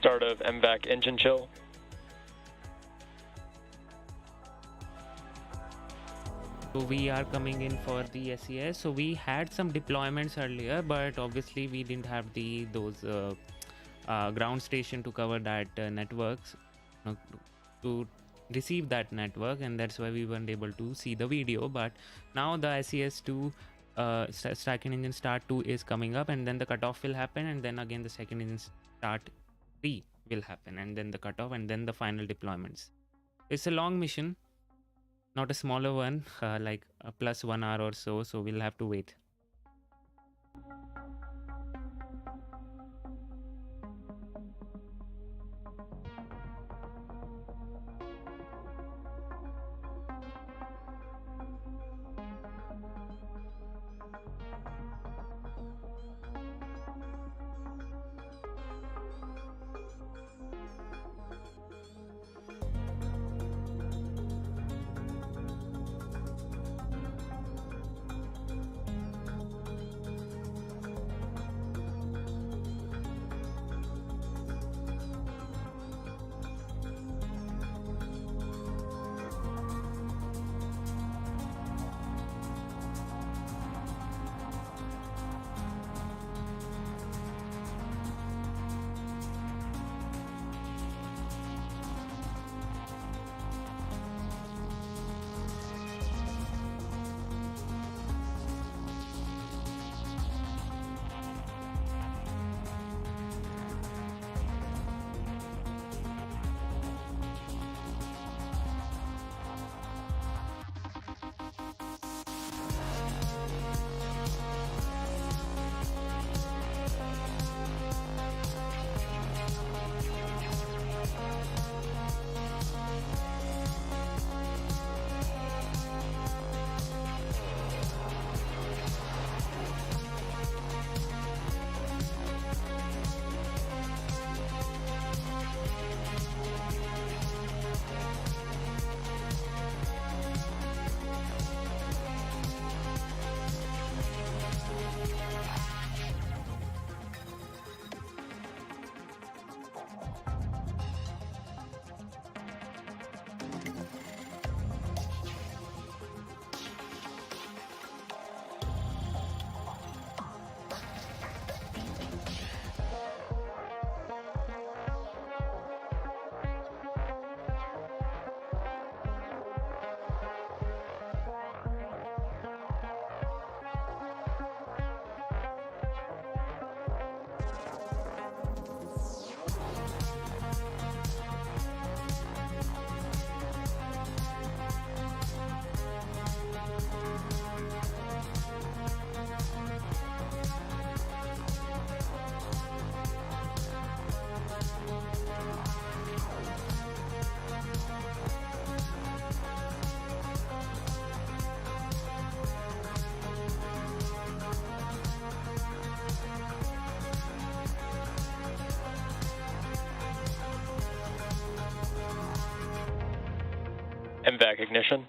Start of MVAC engine chill.
So we are coming in for the SES. So we had some deployments earlier, but obviously we didn't have those ground station to cover that networks to receive that network, and that's why we weren't able to see the video. But now the SES2 second engine start 2 is coming up, and then the cutoff will happen, and then again the second engine start 3 will happen, and then the cutoff, and then the final deployments. It's a long mission, not a smaller one, like plus 1 hour or so we'll have to wait.
MVAC ignition.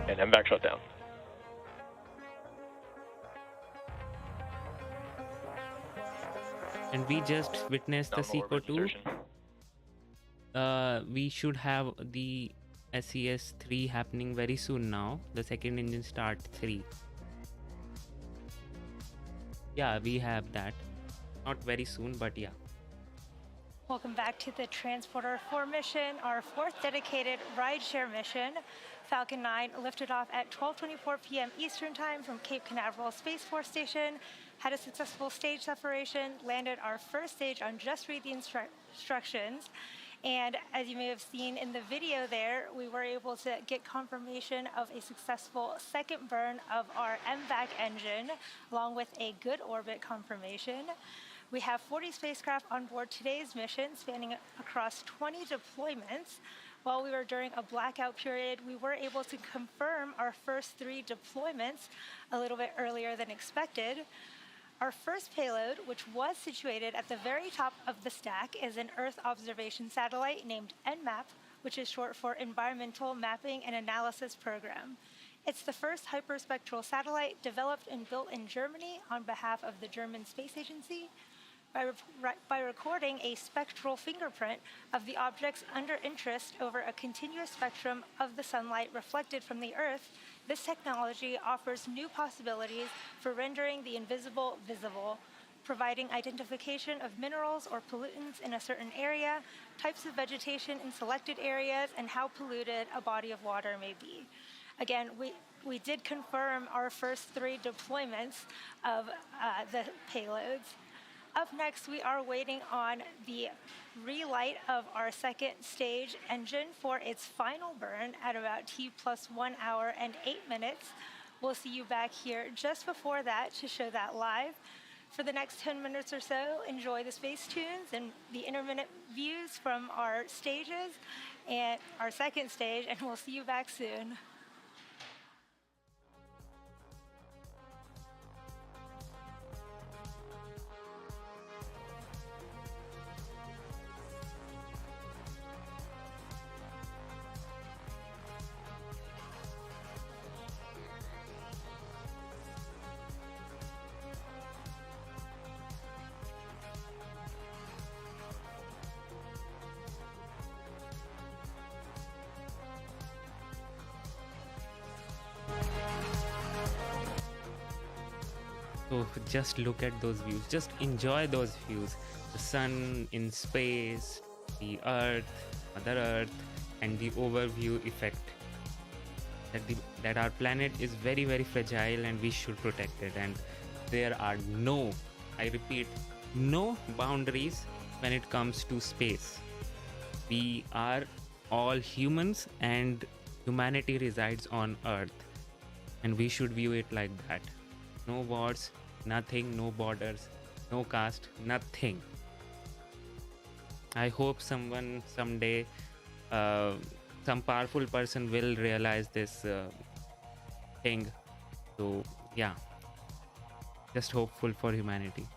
And MVAC shutdown.
And we just witnessed the
Nominal orbit
Seco 2.
insertion.
We should have the SES 3 happening very soon now. The second engine start 3. Yeah, we have that. Not very soon, but yeah.
Welcome back to the Transporter 4 mission, our fourth dedicated rideshare mission. Falcon 9 lifted off at 12:24 p.m. Eastern Time from Cape Canaveral Space Force Station, had a successful stage separation, landed our first stage on Just Read the Instructions, and as you may have seen in the video there, we were able to get confirmation of a successful second burn of our MVAC engine, along with a good orbit confirmation. We have 40 spacecraft on board today's mission, spanning across 20 deployments. While we were during a blackout period, we were able to confirm our first 3 deployments a little bit earlier than expected. Our first payload, which was situated at the very top of the stack, is an Earth observation satellite named ENMAP, which is short for Environmental Mapping and Analysis Program. It's the first hyperspectral satellite developed and built in Germany on behalf of the German Space Agency. By recording a spectral fingerprint of the objects under interest over a continuous spectrum of the sunlight reflected from the Earth, this technology offers new possibilities for rendering the invisible visible, providing identification of minerals or pollutants in a certain area, types of vegetation in selected areas, and how polluted a body of water may be. Again, we did confirm our first 3 deployments of the payloads. Up next, we are waiting on the relight of our second stage engine for its final burn at about T+1 hour and 8 minutes. We'll see you back here just before that to show that live. For the next 10 minutes or so, enjoy the space tunes and the intermittent views from our stages and our second stage, and we'll see you back soon.
So just look at those views, just enjoy those views. The sun in space, the earth, Mother Earth, and the overview effect. That our planet is very, very fragile and we should protect it. And there are no, I repeat, no boundaries when it comes to space. We are all humans and humanity resides on Earth. And we should view it like that. No wars, nothing, no borders, no caste, nothing. I hope someone someday, some powerful person will realize this thing. So yeah, just hopeful for humanity.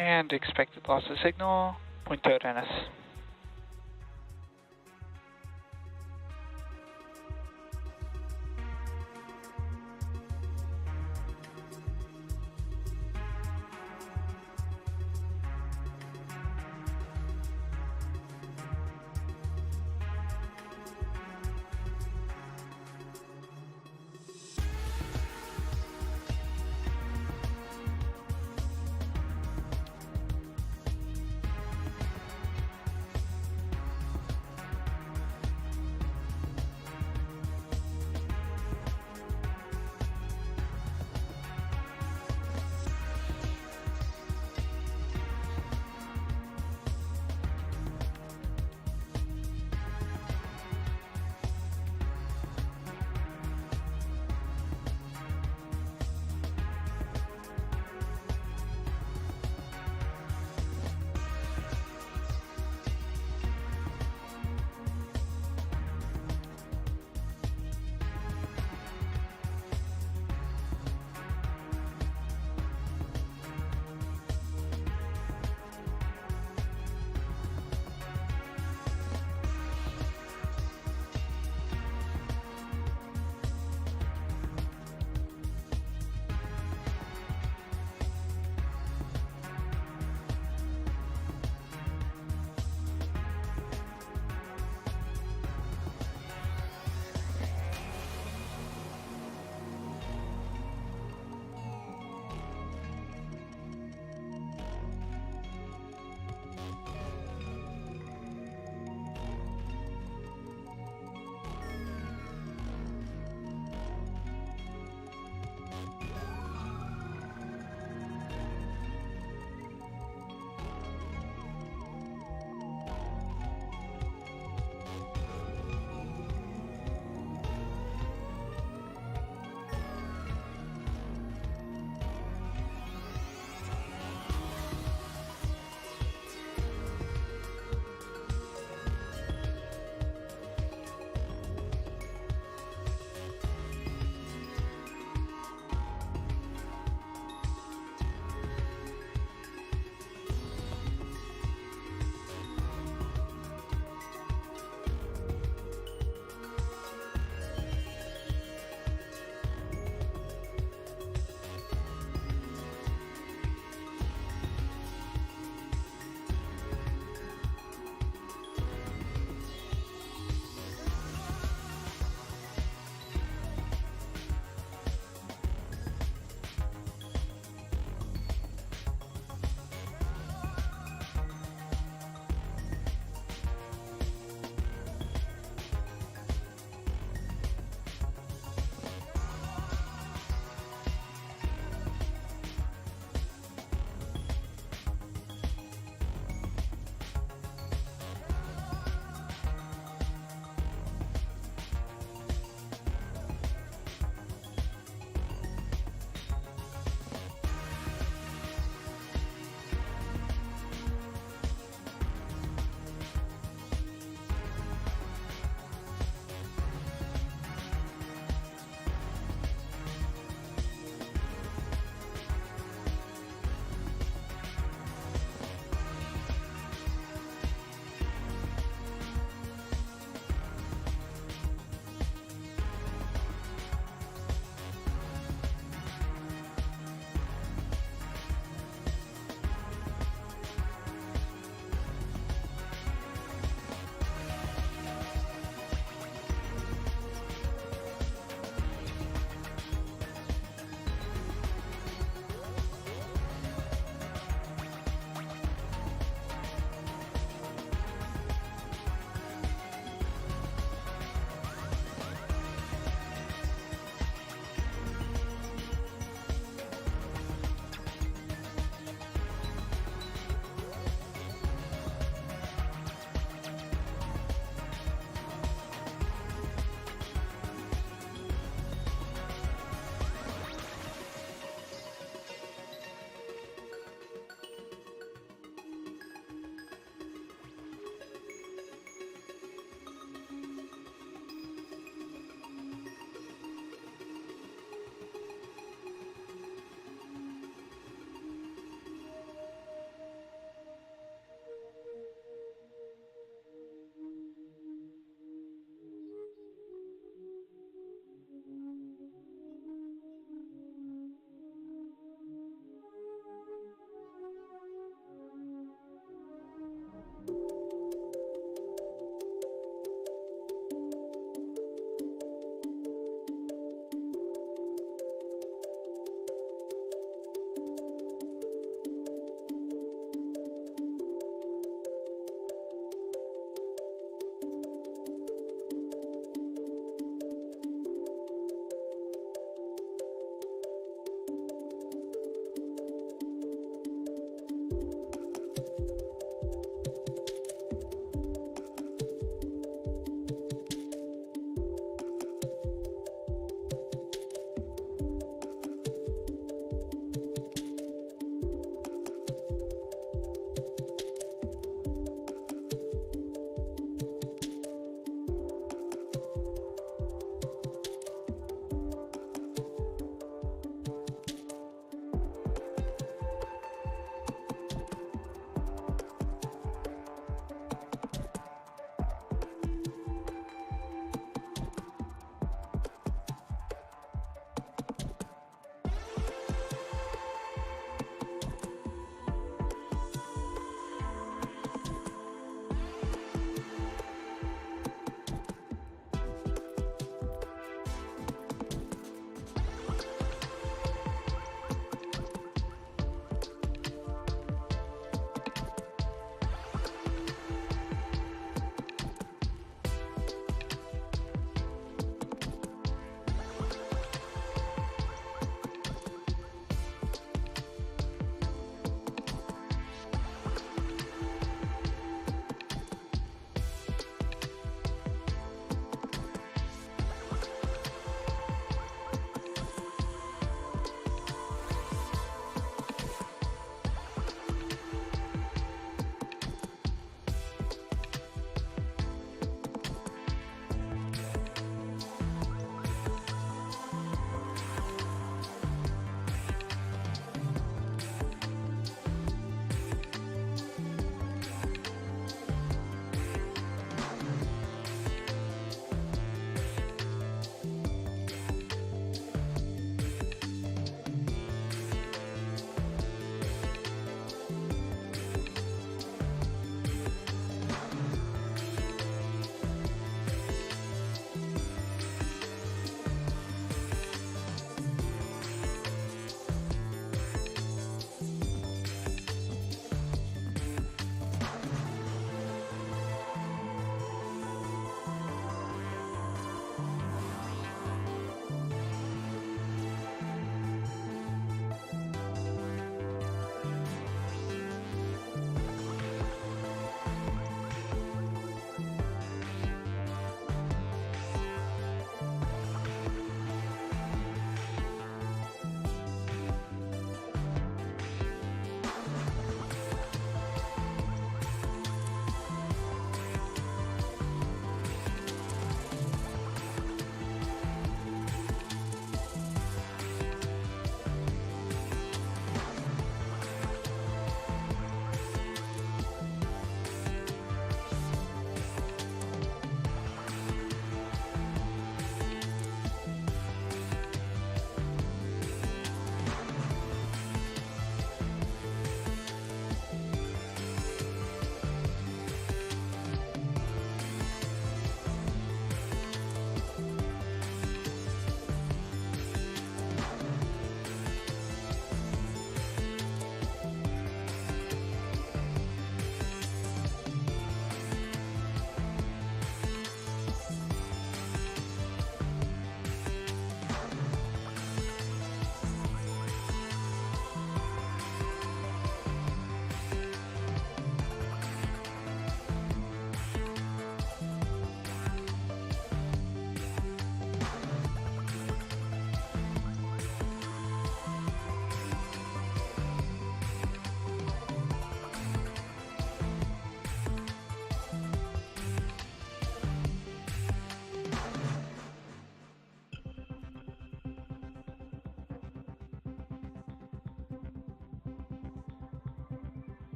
And expected loss of signal, 0.8 NS.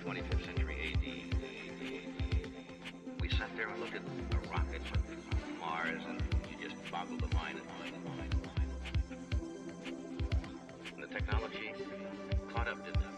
25th century AD. We sat there and looked at a rocket from Mars, and you just boggled the mind and mind and mind and mind. And the technology caught up, didn't it?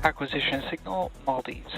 Acquisition signal, Maldives.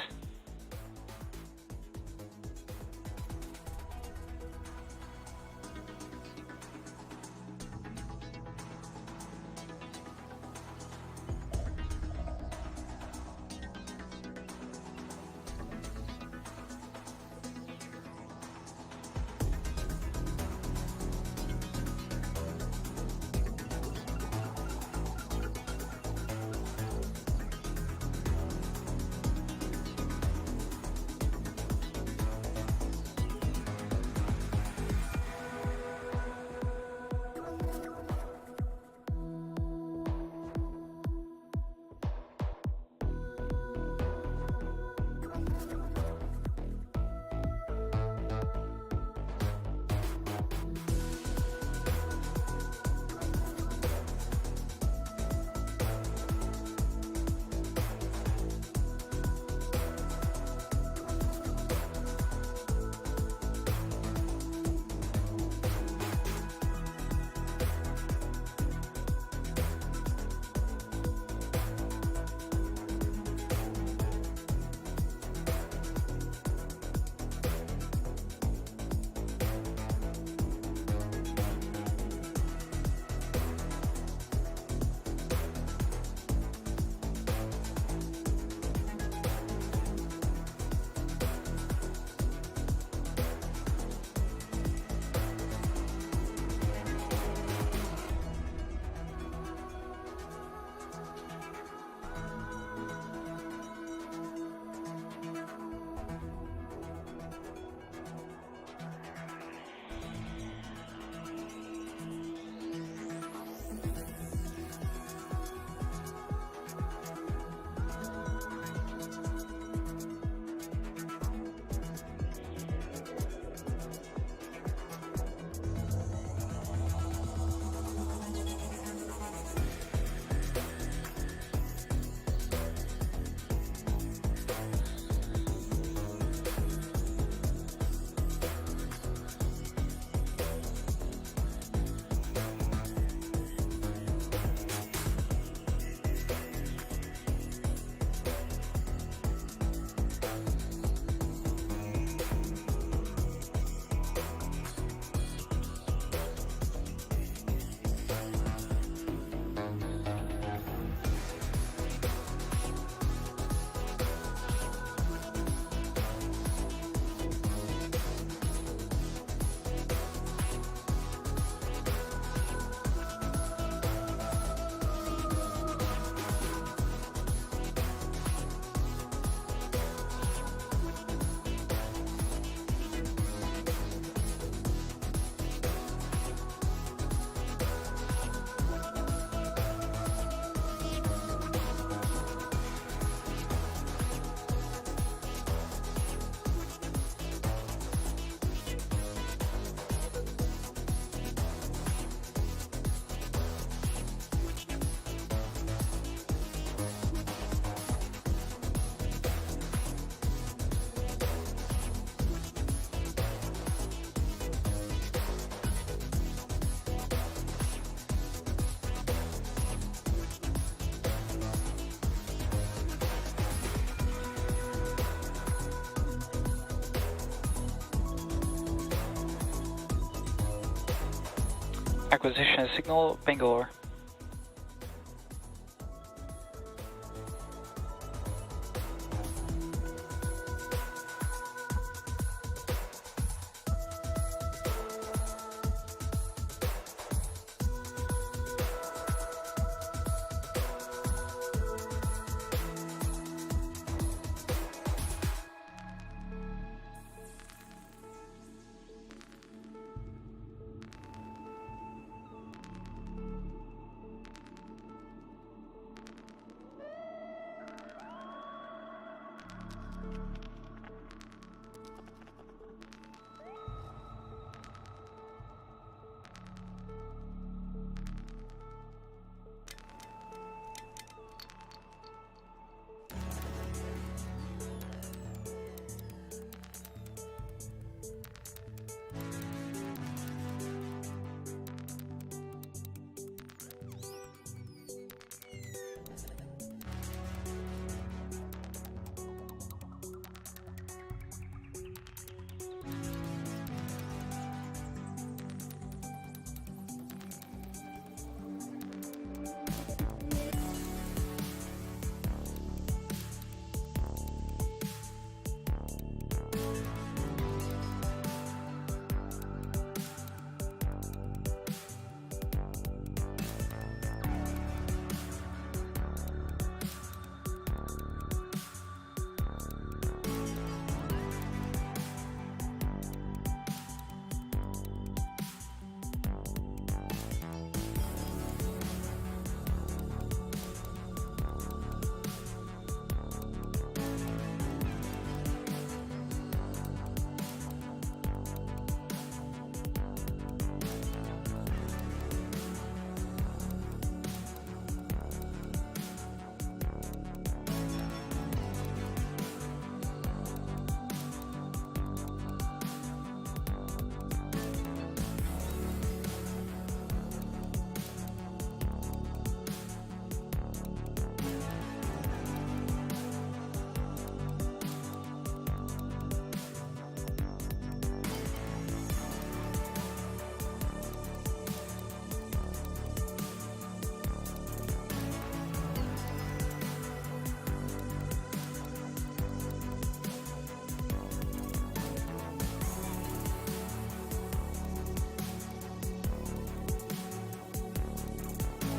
Acquisition signal Bangalore.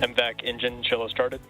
MVAC engine chiller started.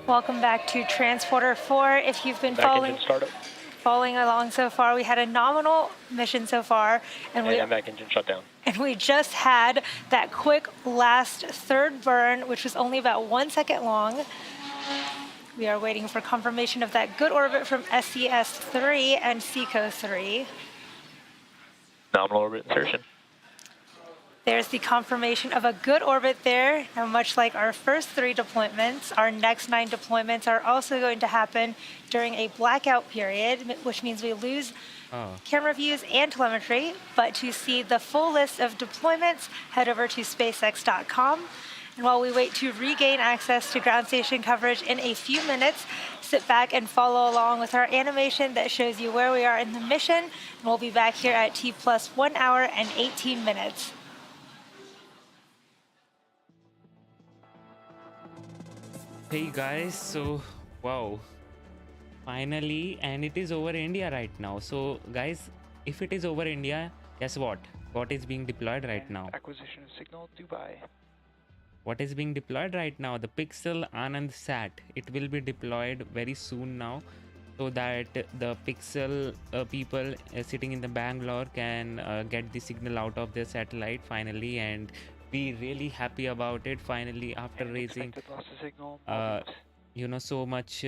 Welcome back to Transporter 4. If you've been
Back engine startup.
following along so far, we had a nominal mission so far, and
Back engine shut down.
we just had that quick last third burn, which was only about 1 second long. We are waiting for confirmation of that good orbit from SES-3 and SECO-3.
Nominal orbit insertion.
There's the confirmation of a good orbit there. Now, much like our first 3 deployments, our next 9 deployments are also going to happen during a blackout period, which means we lose camera views and telemetry. But to see the full list of deployments, head over to SpaceX.com. And while we wait to regain access to ground station coverage in a few minutes, sit back and follow along with our animation that shows you where we are in the mission. And we'll be back here at T plus 1 hour and 18 minutes.
Hey guys, so wow, finally, and it is over India right now. So guys, if it is over India, guess what is being deployed right now?
Acquisition of signal, Dubai.
What is being deployed right now? The Pixel Anand Sat. It will be deployed very soon now, so that the Pixel people sitting in the Bangalore can get the signal out of their satellite finally, and be really happy about it finally after raising
Loss of signal.
so much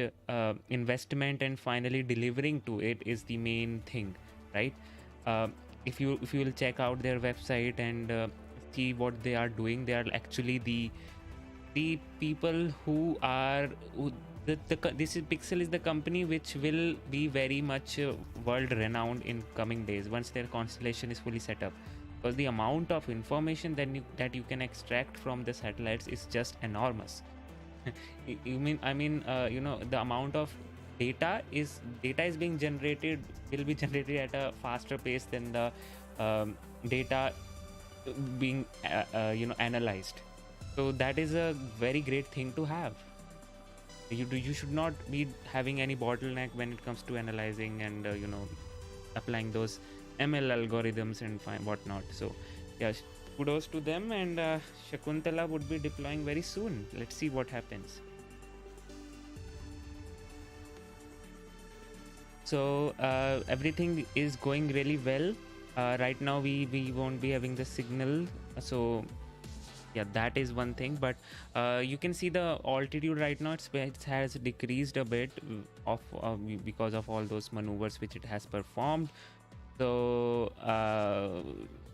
investment, and finally delivering to it is the main thing, right? If you will check out their website and see what they are doing, they are actually the people who are this is Pixel is the company which will be very much world renowned in coming days once their constellation is fully set up, because the amount of information that you can extract from the satellites is just enormous. The amount of data is being generated will be generated at a faster pace than the data being analyzed. So that is a very great thing to have. You should not be having any bottleneck when it comes to analyzing and applying those ML algorithms and whatnot. So yeah, kudos to them, and Shakuntala would be deploying very soon. Let's see what happens. So everything is going really well. Right now we won't be having the signal, so yeah, that is one thing. But you can see the altitude right now, it has decreased a bit because of all those maneuvers which it has performed. So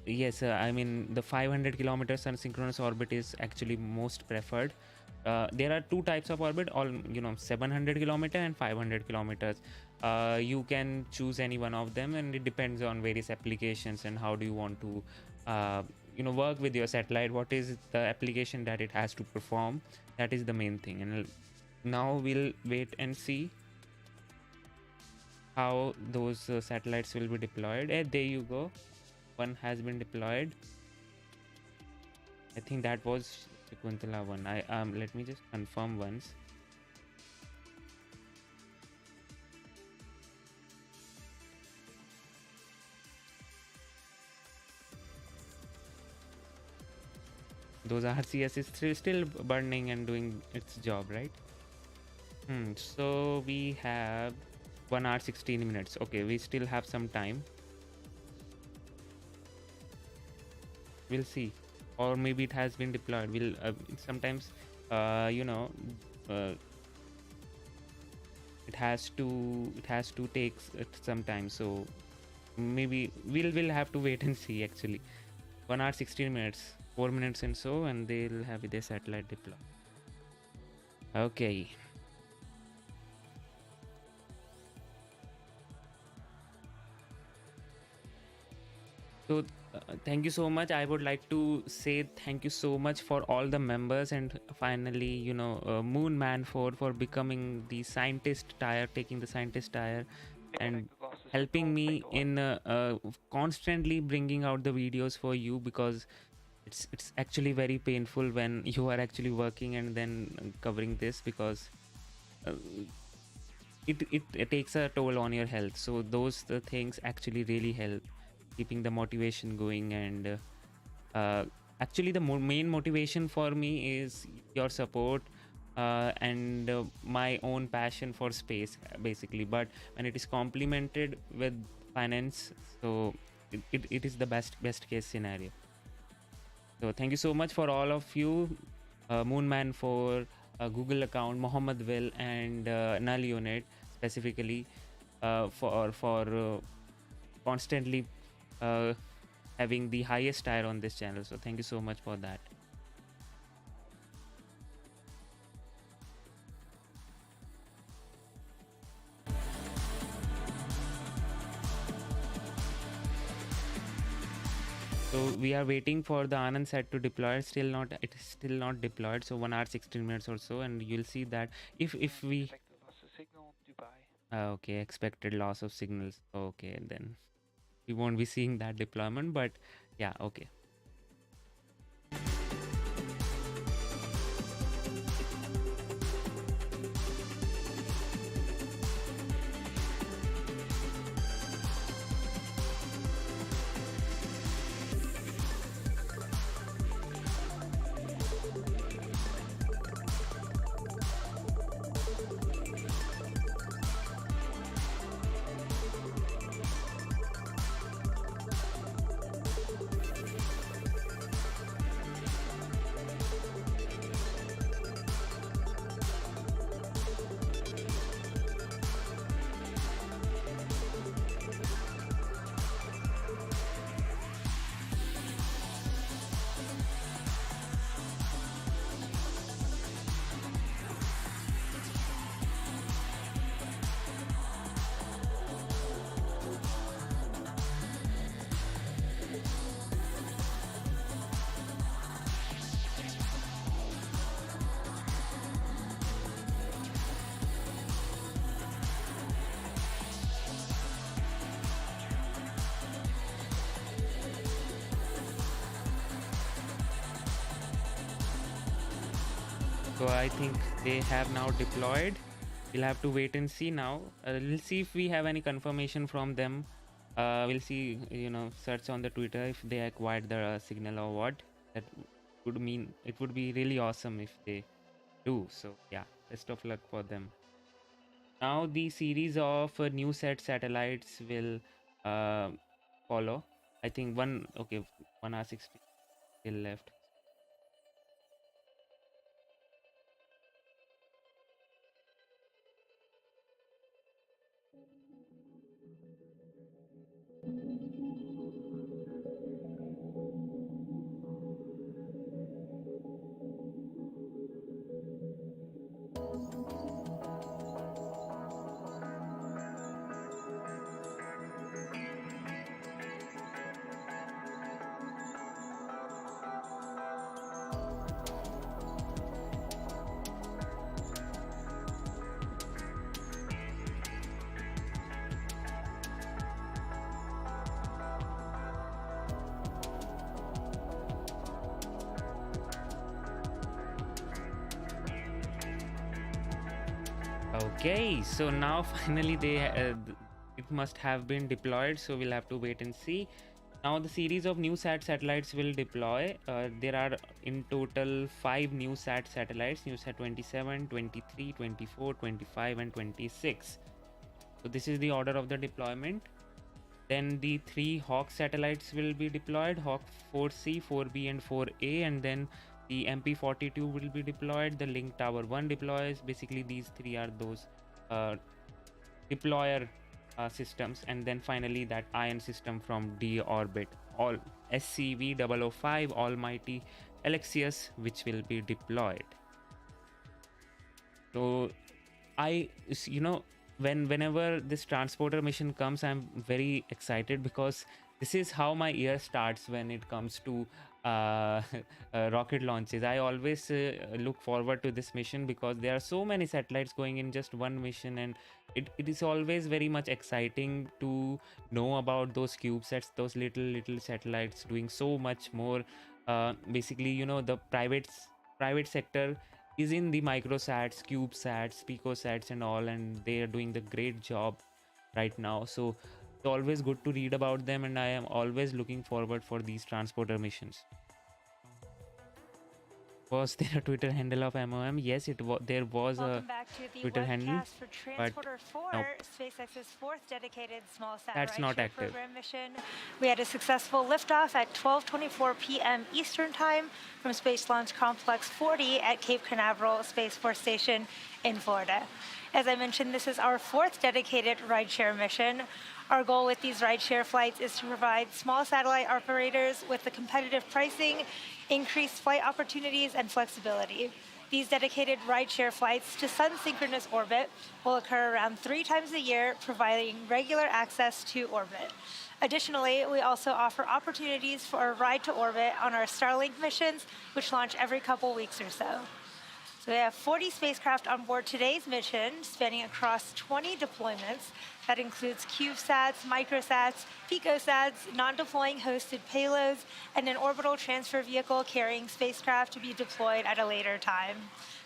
yes, I mean the 500 kilometer sun-synchronous orbit is actually most preferred. There are 2 types of orbit, 700 kilometer and 500 kilometers. You can choose any one of them, and it depends on various applications and how do you want to work with your satellite, what is the application that it has to perform. That is the main thing. And now we'll wait and see how those satellites will be deployed. There you go, one has been deployed. I think that was Shakuntala one. Let me just confirm once. Those RCS is still burning and doing its job, right? So we have 1 hour 16 minutes. Okay, we still have some time. We'll see, or maybe it has been deployed. We'll sometimes it has to take some time, so maybe we'll have to wait and see. Actually 1 hour 16 minutes, 4 minutes and so, and they'll have their satellite deployed. Okay. So thank you so much. I would like to say thank you so much for all the members, and finally Moon Man for becoming the scientist tire, taking the scientist tire and helping me in constantly bringing out the videos for you, because it's actually very painful when you are actually working and then covering this, because it takes a toll on your health. So those the things actually really help keeping the motivation going. And actually the main motivation for me is your support, and my own passion for space, basically. But when it is complemented with finance, so it is the best case scenario. So thank you so much for all of you, Moonman for Google account, Mohammed Will, and Null Unit specifically for constantly uh, having the highest tier on this channel. So thank you so much for that. So we are waiting for the Anand set to deploy. It is still not deployed. So 1 hour 16 minutes or so, and you'll see that if we
Expected loss of signal, Dubai.
okay, expected loss of signals. Okay, then we won't be seeing that deployment, but yeah, okay. So I think they have now deployed. We'll have to wait and see now. We'll see if we have any confirmation from them. We'll see, search on the Twitter if they acquired the signal or what. That would mean it would be really awesome if they do. So yeah, best of luck for them. Now the series of new set satellites will follow. I think 1 hour 60 still left. Okay, so now finally it must have been deployed, so we'll have to wait and see. Now the series of new satellites will deploy. There are in total 5 new satellites, NewSat 27, 23, 24, 25 and 26. So this is the order of the deployment. Then the 3 Hawk satellites will be deployed, Hawk 4C, 4B and 4A, and then the MP42 will be deployed. The Link Tower 1 deploys. Basically these 3 are those deployer systems, and then finally that ion system from D orbit, all SCV-005 Almighty Alexius, which will be deployed. So whenever this transporter mission comes, I'm very excited because this is how my year starts when it comes to rocket launches. I always look forward to this mission because there are so many satellites going in just one mission, and it is always very much exciting to know about those CubeSats, those little satellites doing so much more. Basically, the private sector is in the microsats, CubeSats, picosats and all, and they are doing the great job right now. So it's always good to read about them, and I am always looking forward for these transporter missions. Was there a Twitter handle of MOM? Yes, there was a
Welcome back to the
Twitter handle,
webcast for
but
Transporter 4,
nope,
SpaceX's fourth dedicated small sat
that's not
rideshare
active.
program mission. We had a successful liftoff at 12:24 p.m. Eastern Time from Space Launch Complex 40 at Cape Canaveral Space Force Station in Florida. As I mentioned, this is our fourth dedicated rideshare mission. Our goal with these rideshare flights is to provide small satellite operators with the competitive pricing, increased flight opportunities, and flexibility. These dedicated rideshare flights to sun-synchronous orbit will occur around 3 times a year, providing regular access to orbit. Additionally, we also offer opportunities for a ride to orbit on our Starlink missions, which launch every couple weeks or so. So we have 40 spacecraft on board today's mission, spanning across 20 deployments. That includes CubeSats, microsats, picosats, non-deploying hosted payloads, and an orbital transfer vehicle carrying spacecraft to be deployed at a later time.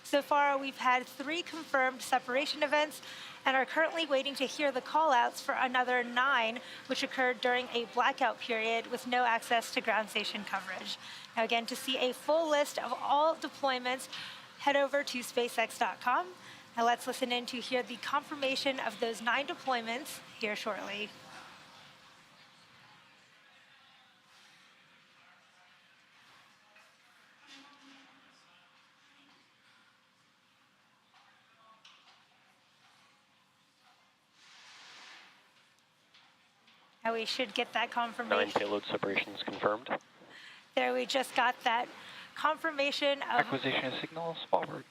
So far, we've had 3 confirmed separation events and are currently waiting to hear the callouts for another 9, which occurred during a blackout period with no access to ground station coverage. Now again, to see a full list of all deployments, head over to SpaceX.com. Now let's listen in to hear the confirmation of those 9 deployments here shortly. Now we should get that
9
confirmation.
payload separations confirmed.
There, we just got that confirmation
Acquisition of signals forward.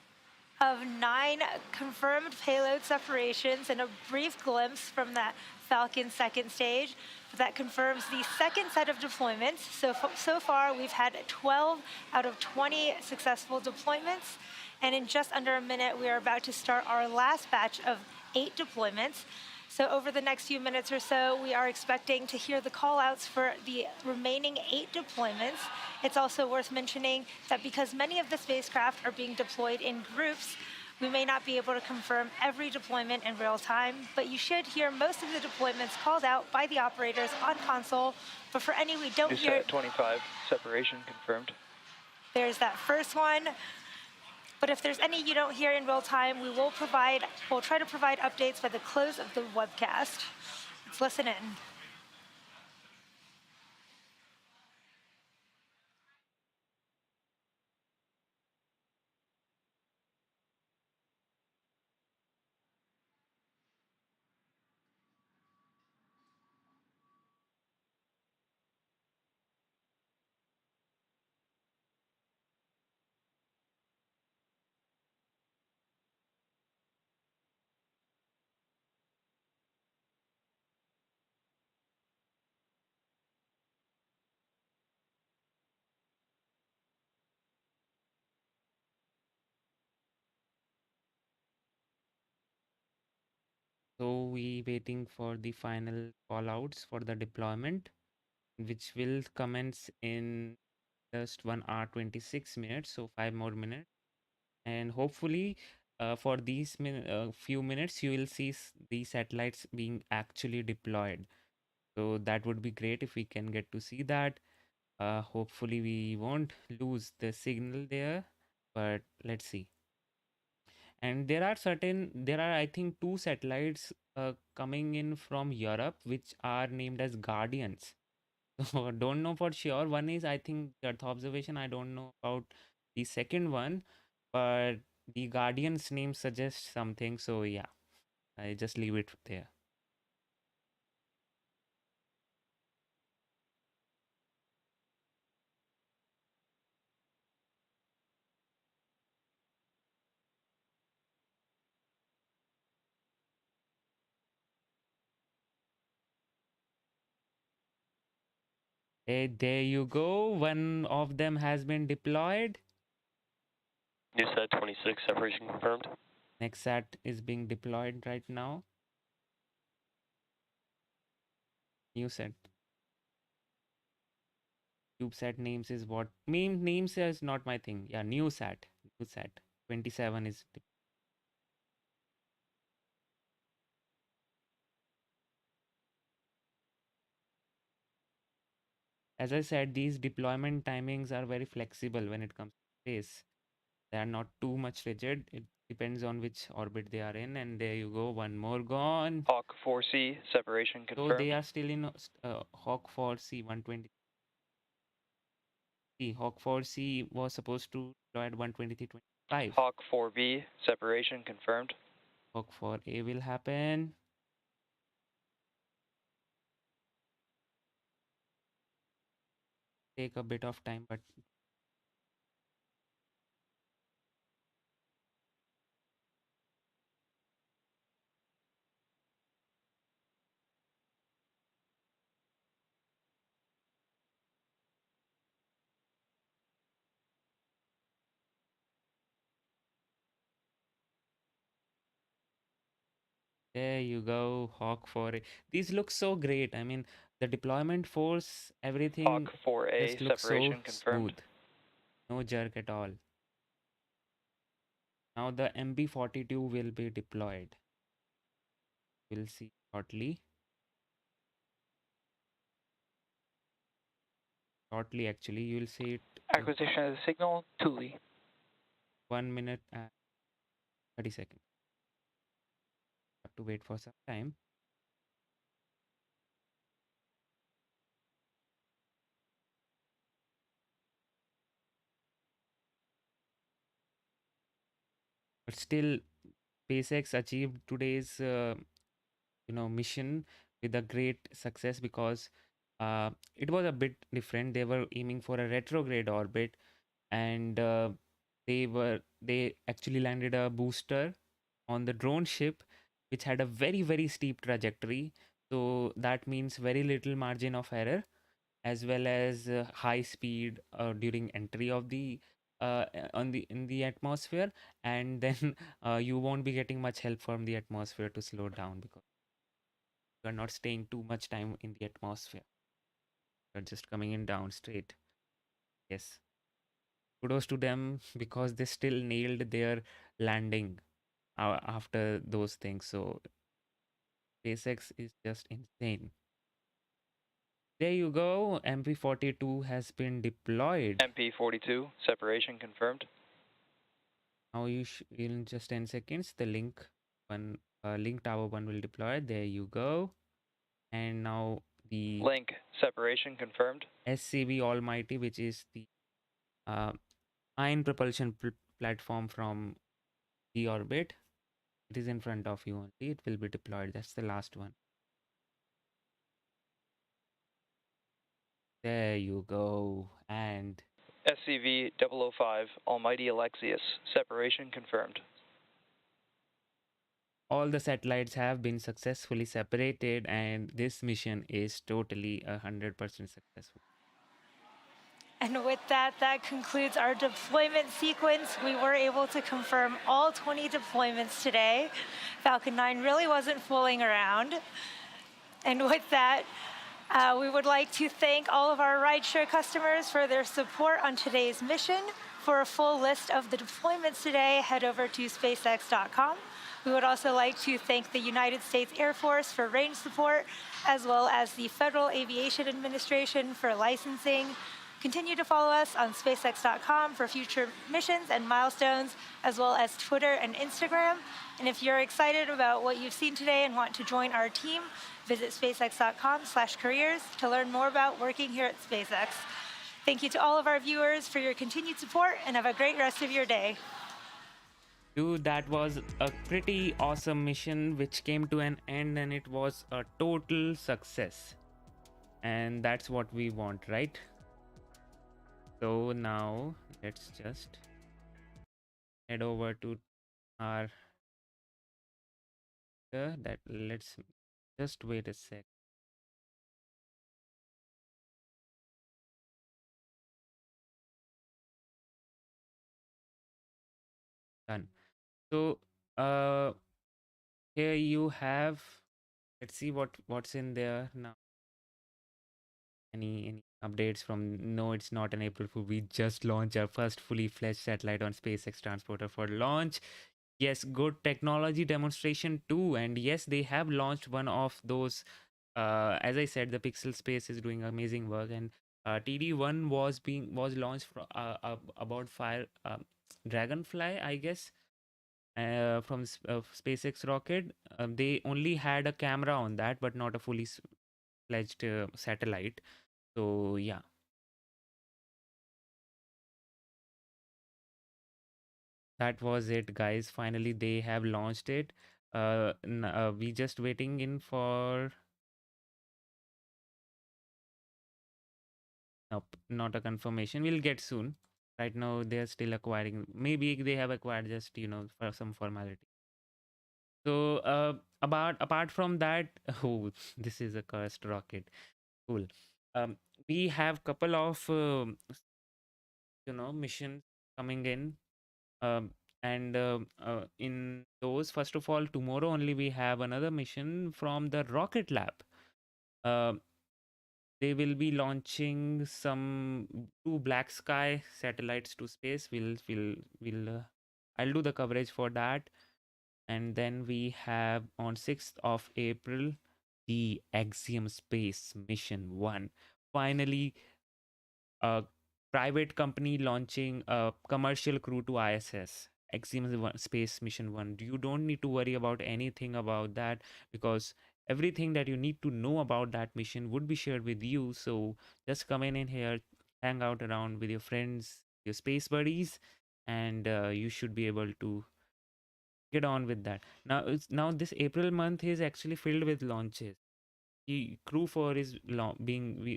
of 9 confirmed payload separations and a brief glimpse from that Falcon second stage. That confirms the second set of deployments. So far, we've had 12 out of 20 successful deployments. And in just under a minute, we are about to start our last batch of 8 deployments. So over the next few minutes or so, we are expecting to hear the callouts for the remaining 8 deployments. It's also worth mentioning that because many of the spacecraft are being deployed in groups, we may not be able to confirm every deployment in real time, but you should hear most of the deployments called out by the operators on console. But for any we don't hear,
25 separation confirmed.
there's that first one. But if there's any you don't hear in real time, we'll try to provide updates by the close of the webcast. Let's listen in.
So we waiting for the final callouts for the deployment, which will commence in just 1 hour 26 minutes, so 5 more minutes. And hopefully for these few minutes you will see the satellites being actually deployed. So that would be great if we can get to see that. Hopefully we won't lose the signal there, but let's see. And there are I think 2 satellites coming in from Europe which are named as Guardians. So don't know for sure. One is I think Earth observation. I don't know about the second one, but the Guardian's name suggests something. So yeah, I just leave it there. Hey, there you go. One of them has been deployed.
NewSat 26 separation confirmed.
Next sat is being deployed right now. New set. CubeSat names is what? Names is not my thing. Yeah, new sat. New sat. 27 is. As I said, these deployment timings are very flexible when it comes to space. They are not too much rigid. It depends on which orbit they are in. And there you go, one more gone.
Hawk 4C, separation
So
confirmed.
they are still in Hawk 4C 120. Hawk 4C was supposed to deploy at 123.25.
Hawk 4B, separation confirmed.
Hawk 4A will happen. Take a bit of time, but there you go, Hawk 4A. These look so great. I mean, the deployment force, everything
Hawk 4A,
just looks so
separation confirmed.
smooth. No jerk at all. Now the MB42 will be deployed. We'll see shortly. Shortly, actually, you'll see it in
Acquisition of the signal, Thule.
1 minute and 30 seconds. Have to wait for some time. But still, SpaceX achieved today's mission with a great success because it was a bit different. They were aiming for a retrograde orbit, and they actually landed a booster on the drone ship, which had a very steep trajectory. So that means very little margin of error, as well as high speed during entry of the in the atmosphere, and then you won't be getting much help from the atmosphere to slow down because you are not staying too much time in the atmosphere. You're just coming in down straight. Yes. Kudos to them because they still nailed their landing after those things. So SpaceX is just insane. There you go. MP42 has been deployed.
MP42, separation confirmed.
Now in just 10 seconds the link tower 1 will deploy. There you go. And now the
Link, separation confirmed.
SCV Almighty, which is the uh, ion propulsion platform from the orbit. It is in front of you only. It will be deployed. That's the last one. There you go. And
SCV 005, Almighty Alexius, separation confirmed.
all the satellites have been successfully separated, and this mission is totally 100% successful.
And with that, that concludes our deployment sequence. We were able to confirm all 20 deployments today. Falcon 9 really wasn't fooling around. And with that, we would like to thank all of our rideshare customers for their support on today's mission. For a full list of the deployments today, head over to spacex.com. We would also like to thank the United States Air Force for range support, as well as the Federal Aviation Administration for licensing. Continue to follow us on spacex.com for future missions and milestones, as well as Twitter and Instagram. And if you're excited about what you've seen today and want to join our team, visit spacex.com/careers to learn more about working here at SpaceX. Thank you to all of our viewers for your continued support, and have a great rest of your day.
Dude, that was a pretty awesome mission which came to an end, and it was a total success. And that's what we want, right? So now let's just head over to our let's just wait a sec. Done. So here you have, let's see what's in there now. Any updates from, no, it's not an April Fool. We just launched our first fully fledged satellite on SpaceX transporter for launch. Yes, good technology demonstration too. And yes, they have launched one of those. As I said, the Pixel Space is doing amazing work, and TD1 was launched about Dragonfly, I guess, from SpaceX rocket. They only had a camera on that, but not a fully fledged satellite. So yeah, that was it, guys. Finally, they have launched it. We just waiting in for. Nope, not a confirmation. We'll get soon. Right now, they're still acquiring. Maybe they have acquired just for some formality. So apart from that, oh, this is a cursed rocket. Cool. Um, we have couple of missions coming in. And in those, first of all, tomorrow only we have another mission from the Rocket Lab. Uh, they will be launching some 2 black sky satellites to space. I'll do the coverage for that. And then we have on 6th of April the Axiom Space Mission 1. Finally, a private company launching a commercial crew to ISS. Axiom Space Mission 1. You don't need to worry about anything about that, because everything that you need to know about that mission would be shared with you. So just come in here, hang out around with your friends, your space buddies, and you should be able to get on with that. Now this April month is actually filled with launches. The Crew 4 is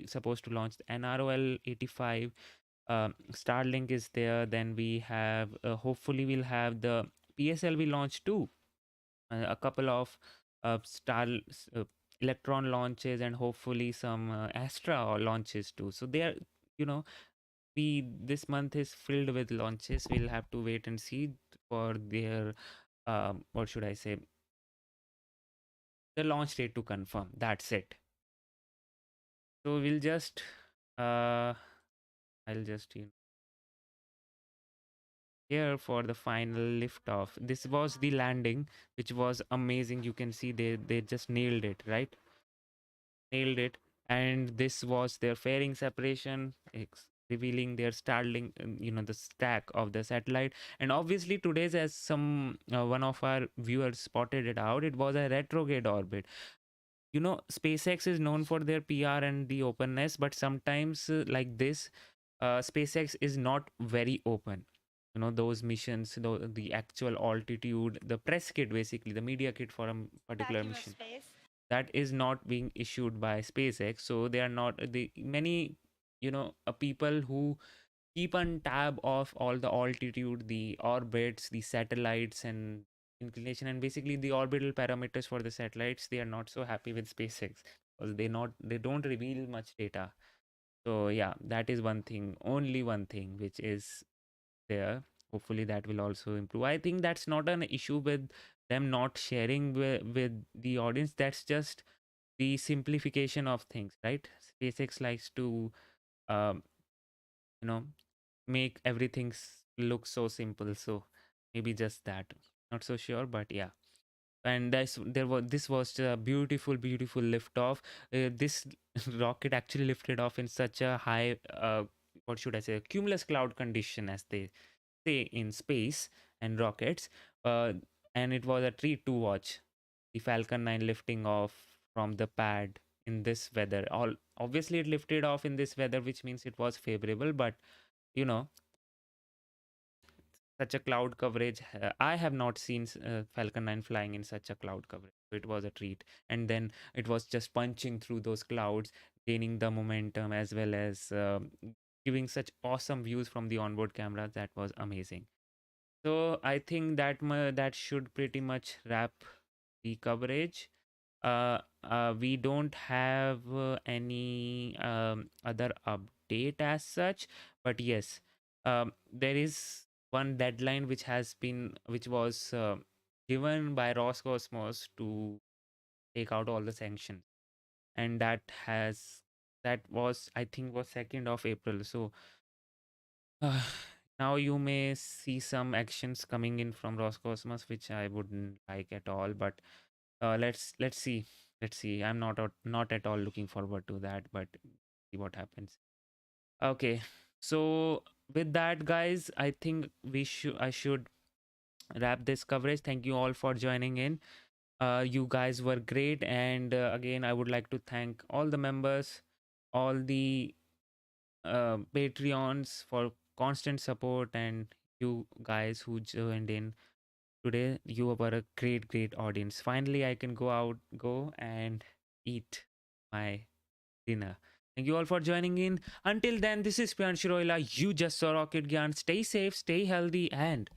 supposed to launch the NROL 85. Starlink is there. Then we have hopefully we'll have the PSLV launch too. A couple of star electron launches, and hopefully some Astra launches too. So they are, you know, this month is filled with launches. We'll have to wait and see for their what should I say, the launch date to confirm. That's it. So we'll just I'll just here for the final liftoff. This was the landing, which was amazing. You can see they just nailed it, right? Nailed it. And this was their fairing separation, revealing their Starlink, the stack of the satellite. And obviously today's, as some one of our viewers spotted it out, it was a retrograde orbit. SpaceX is known for their PR and the openness, but sometimes like this, SpaceX is not very open. Those missions, the actual altitude, the press kit, basically the media kit for a particular mission, that is not being issued by SpaceX. So they are not the many people who keep on tab of all the altitude, the orbits, the satellites, and inclination, and basically the orbital parameters for the satellites. They are not so happy with SpaceX because they don't reveal much data. So yeah, that is one thing, only one thing which is there. Hopefully that will also improve. I think that's not an issue with them not sharing with the audience. That's just the simplification of things, right? SpaceX likes to um, you know make everything look so simple. So maybe just that. Not so sure, but yeah. And this was a beautiful liftoff. This rocket actually lifted off in such a high what should I say, cumulus cloud condition, as they say in space and rockets. And it was a treat to watch the Falcon 9 lifting off from the pad in this weather. All obviously it lifted off in this weather, which means it was favorable, but you know such a cloud coverage, I have not seen Falcon 9 flying in such a cloud coverage. So it was a treat. And then it was just punching through those clouds, gaining the momentum, as well as giving such awesome views from the onboard cameras. That was amazing. So I think that should pretty much wrap the coverage. We don't have any other update as such, but yes, there is one deadline which was given by Roscosmos to take out all the sanctions, and that was, I think, was 2nd of April. So uh, now you may see some actions coming in from Roscosmos, which I wouldn't like at all. But let's see. Let's see. I'm not at all looking forward to that, but see what happens. Okay. So with that, guys, I think I should wrap this coverage. Thank you all for joining in. You guys were great, and again, I would like to thank all the members, all the Patreons for constant support, and you guys who joined in today. You were a great audience. Finally, I can go and eat my dinner. Thank you all for joining in. Until then, this is Pian Shiroila. You just saw Rocket Gyan. Stay safe, stay healthy, and